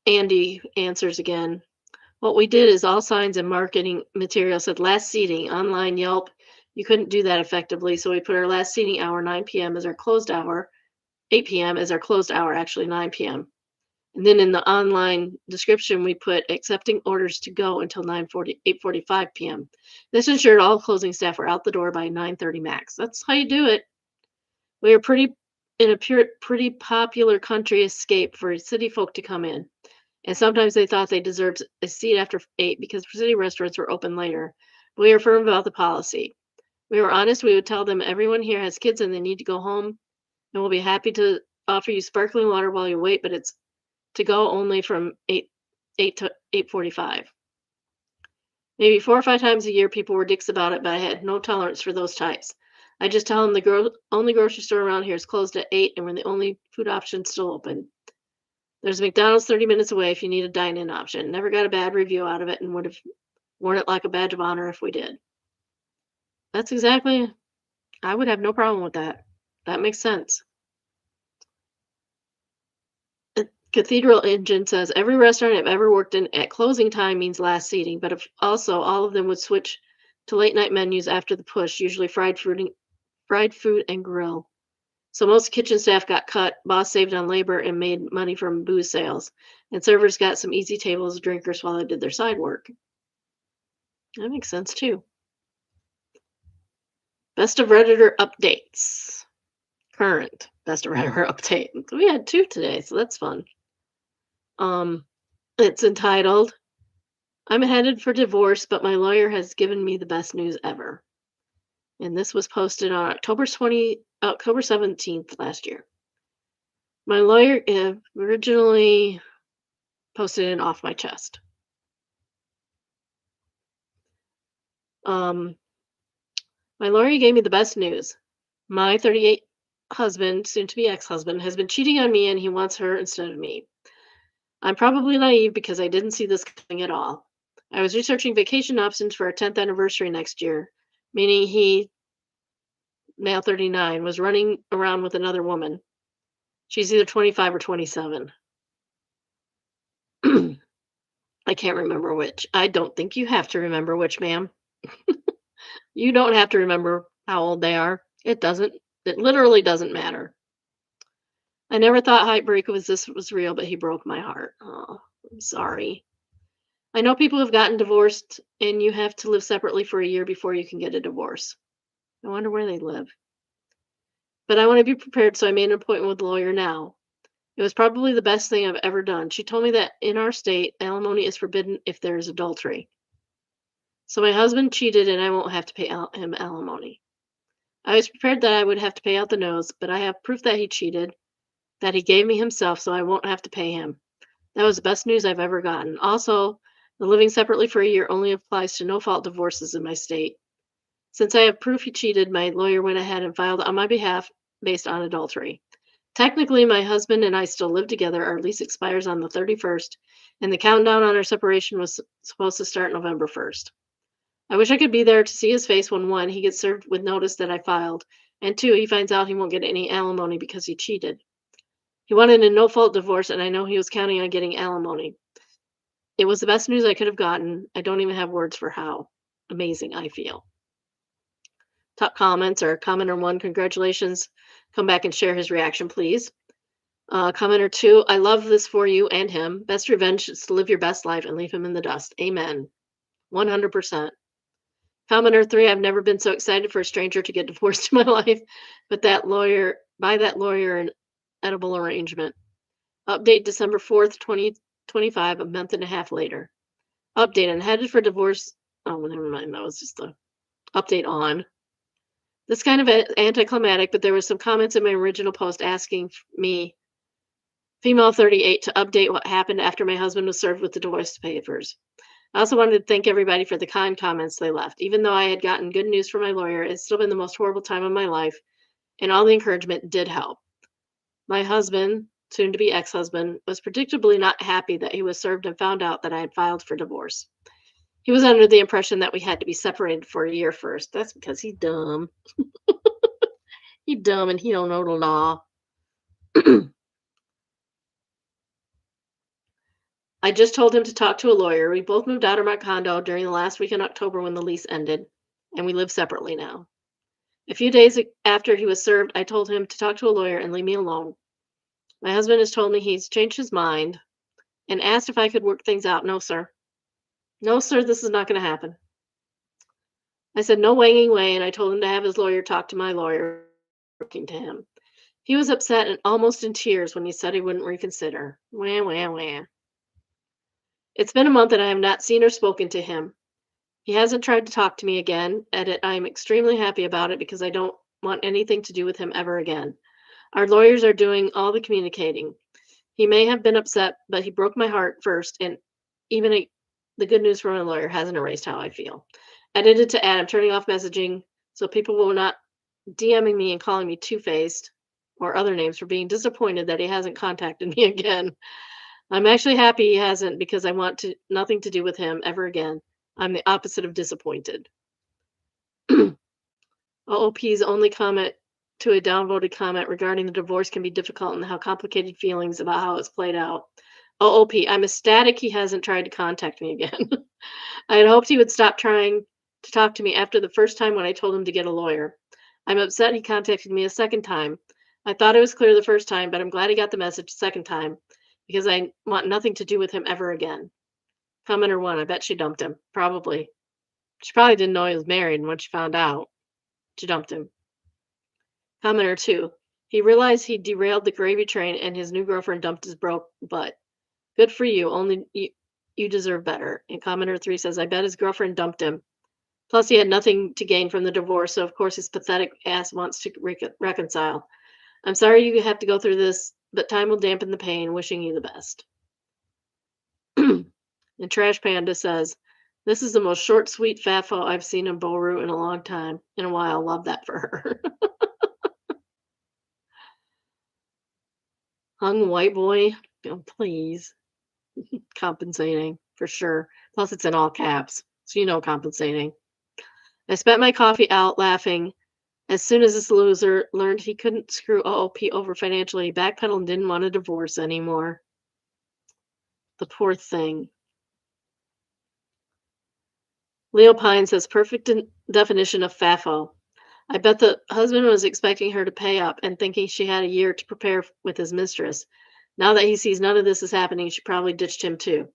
Andy answers again. What we did is all signs and marketing material said last seating, online Yelp. You couldn't do that effectively, so we put our last seating hour 9 p.m. as our closed hour, 8 p.m. as our closed hour, actually 9 p.m. And then in the online description, we put accepting orders to go until 8:45 p.m. This ensured all closing staff were out the door by 9:30 max. That's how you do it. We are pretty popular country escape for city folk to come in. And sometimes they thought they deserved a seat after 8 because city restaurants were open later. But we were firm about the policy. We were honest. We would tell them everyone here has kids and they need to go home, and we'll be happy to offer you sparkling water while you wait, but it's to go only from 8 to 8:45. Maybe 4 or 5 times a year, people were dicks about it, but I had no tolerance for those types. I just tell them the only grocery store around here is closed at 8, and we're the only food option still open. There's a McDonald's 30 minutes away if you need a dine-in option. Never got a bad review out of it and would have worn it like a badge of honor if we did. That's exactly, I would have no problem with that. That makes sense. Cathedral Engine says every restaurant I've ever worked in at closing time means last seating, but if also all of them would switch to late night menus after the push, usually fried food and grill. So most kitchen staff got cut, boss saved on labor and made money from booze sales, and servers got some easy tables, drinkers while they did their side work. That makes sense too. Best of Redditor updates. Current best of Redditor update. We had 2 today, so that's fun. It's entitled I'm headed for divorce, but my lawyer has given me the best news ever. And this was posted on October 17th last year. My lawyer originally posted it off my chest. My lawyer gave me the best news. My 38 husband, soon to be ex-husband, has been cheating on me and he wants her instead of me. I'm probably naive because I didn't see this coming at all. I was researching vacation options for our 10th anniversary next year, meaning he, now 39, was running around with another woman. She's either 25 or 27. I can't remember which. I don't think you have to remember which, ma'am. You don't have to remember how old they are. It literally doesn't matter. I never thought Heartbreak was real, but he broke my heart. Oh, I'm sorry. I know people have gotten divorced and you have to live separately for a year before you can get a divorce. I wonder where they live. But I want to be prepared, so I made an appointment with a lawyer now. It was probably the best thing I've ever done. She told me that in our state, alimony is forbidden if there is adultery. So my husband cheated and I won't have to pay him alimony. I was prepared that I would have to pay out the nose, but I have proof that he cheated, that he gave me himself, so I won't have to pay him. That was the best news I've ever gotten. Also, the living separately for a year only applies to no-fault divorces in my state. Since I have proof he cheated, my lawyer went ahead and filed on my behalf based on adultery. Technically, my husband and I still live together. Our lease expires on the 31st, and the countdown on our separation was supposed to start November 1st. I wish I could be there to see his face when 1, he gets served with notice that I filed, and 2, he finds out he won't get any alimony because he cheated. He wanted a no-fault divorce, and I know he was counting on getting alimony. It was the best news I could have gotten. I don't even have words for how amazing I feel. Top comments are commenter 1, congratulations. Come back and share his reaction, please. Commenter 2, I love this for you and him. Best revenge is to live your best life and leave him in the dust. Amen. 100%. Commenter 3, I've never been so excited for a stranger to get divorced in my life, but by that lawyer an edible arrangement. Update December 4th, 2025, a month and a half later. Update, I'm headed for divorce. Oh, never mind. That was just the update on. This kind of anticlimactic, but there was some comments in my original post asking me Female 38 to update what happened after my husband was served with the divorce papers. I also wanted to thank everybody for the kind comments they left. Even though I had gotten good news from my lawyer, it's still been the most horrible time of my life, and all the encouragement did help. My husband, soon to be ex husband, was predictably not happy that he was served and found out that I had filed for divorce. He was under the impression that we had to be separated for a year first. That's because he's dumb. He's dumb and he don't know the law. I just told him to talk to a lawyer. We both moved out of my condo during the last week in October when the lease ended, and we live separately now. A few days after he was served, I told him to talk to a lawyer and leave me alone. My husband has told me he's changed his mind and asked if I could work things out. No, sir. No, sir, this is not going to happen. I said no wanging way, and I told him to have his lawyer talk to my lawyer, talking to him. He was upset and almost in tears when he said he wouldn't reconsider. Wah, wah, wah. It's been a month and I have not seen or spoken to him. He hasn't tried to talk to me again, and I am extremely happy about it because I don't want anything to do with him ever again. Our lawyers are doing all the communicating. He may have been upset, but he broke my heart first, and even the good news from my lawyer hasn't erased how I feel. Edited to add, I'm turning off messaging so people will not DMing me and calling me two-faced or other names for being disappointed that he hasn't contacted me again. I'm actually happy he hasn't because I want nothing to do with him ever again. I'm the opposite of disappointed. OOP's only comment to a downvoted comment regarding the divorce can be difficult and how complicated feelings about how it's played out. OOP, I'm ecstatic he hasn't tried to contact me again. I had hoped he would stop trying to talk to me after the first time when I told him to get a lawyer. I'm upset he contacted me a second time. I thought it was clear the first time, but I'm glad he got the message the second time because I want nothing to do with him ever again. Commenter 1, I bet she dumped him. Probably. She probably didn't know he was married, and when she found out, she dumped him. Commenter 2, he realized he derailed the gravy train and his new girlfriend dumped his broke butt. Good for you, only you deserve better. And commenter 3 says, I bet his girlfriend dumped him. Plus, he had nothing to gain from the divorce, so of course his pathetic ass wants to reconcile. I'm sorry you have to go through this, but time will dampen the pain. Wishing you the best. And Trash Panda says, this is the most short, sweet FAFO I've seen in Boru in a long time. In a while. Love that for her. Hung white boy. Oh, please. Compensating, for sure. Plus, it's in all caps. So you know compensating. I spent my coffee out laughing. As soon as this loser learned he couldn't screw OOP over financially, he backpedaled and didn't want a divorce anymore. The poor thing. Leo Pine says, perfect definition of FAFO. I bet the husband was expecting her to pay up and thinking she had a year to prepare with his mistress. Now that he sees none of this is happening, she probably ditched him too.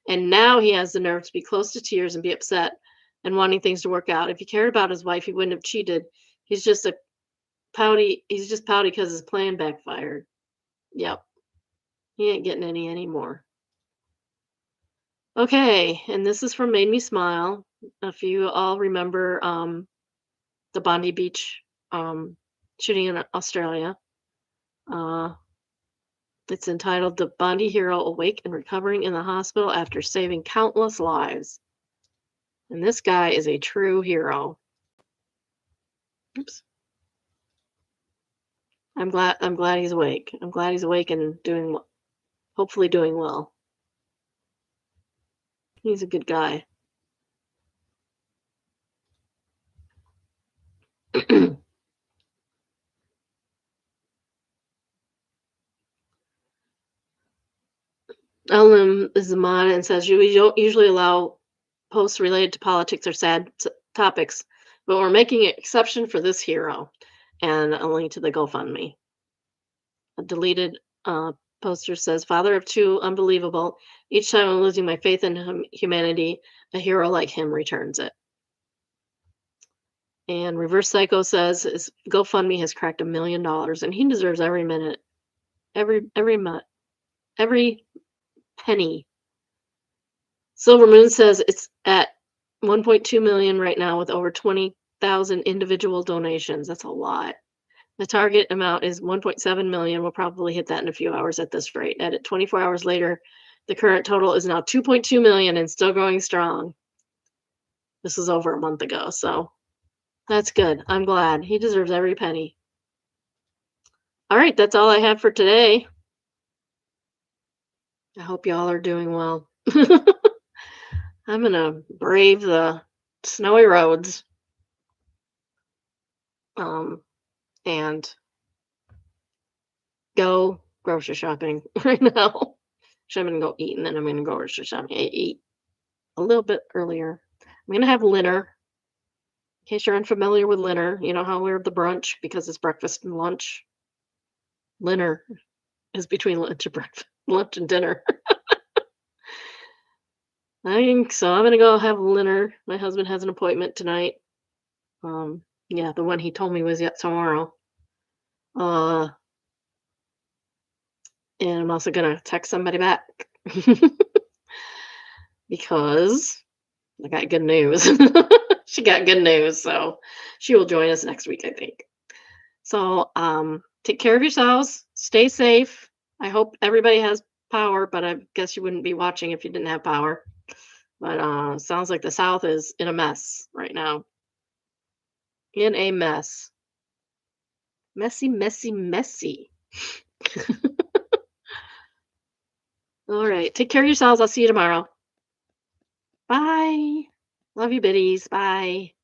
And now he has the nerve to be close to tears and be upset and wanting things to work out. If he cared about his wife, he wouldn't have cheated. He's just pouty because his plan backfired. Yep. He ain't getting any anymore. Okay, and this is from Made Me Smile. If you all remember the Bondi Beach shooting in Australia. It's entitled The Bondi Hero Awake and Recovering in the Hospital After Saving Countless Lives. And this guy is a true hero. Oops. I'm glad he's awake. I'm glad he's awake and hopefully doing well. He's a good guy. Ellen is a mod and says, we don't usually allow posts related to politics or sad topics, but we're making an exception for this hero. And a link to the GoFundMe. A deleted poster says, father of two, unbelievable. Each time I'm losing my faith in humanity, a hero like him returns it. And Reverse Psycho says, his GoFundMe has cracked $1 million, and he deserves every minute, every penny. Silver Moon says it's at 1.2 million right now with over 20,000 individual donations. That's a lot. The target amount is 1.7 million. We'll probably hit that in a few hours at this rate. At it 24 hours later, the current total is now 2.2 million and still going strong. This was over a month ago, so that's good. I'm glad. He deserves every penny. All right, that's all I have for today. I hope y'all are doing well. I'm gonna brave the snowy roads, um, and go grocery shopping right now. So I'm gonna go eat, and then I'm gonna go grocery shopping. I eat a little bit earlier. I'm gonna have dinner. In case you're unfamiliar with dinner, you know how we're the brunch because it's breakfast and lunch. Dinner is between lunch and breakfast, lunch and dinner. I think so. I'm gonna go have dinner. My husband has an appointment tonight. Um, yeah, the one he told me was yet tomorrow. Uh, and I'm also gonna text somebody back because I got good news. She got good news, so she will join us next week, I think. So, take care of yourselves. Stay safe. I hope everybody has power, but I guess you wouldn't be watching if you didn't have power. But sounds like the South is in a mess right now. In a mess. Messy, messy, messy. All right. Take care of yourselves. I'll see you tomorrow. Bye. Love you, biddies. Bye.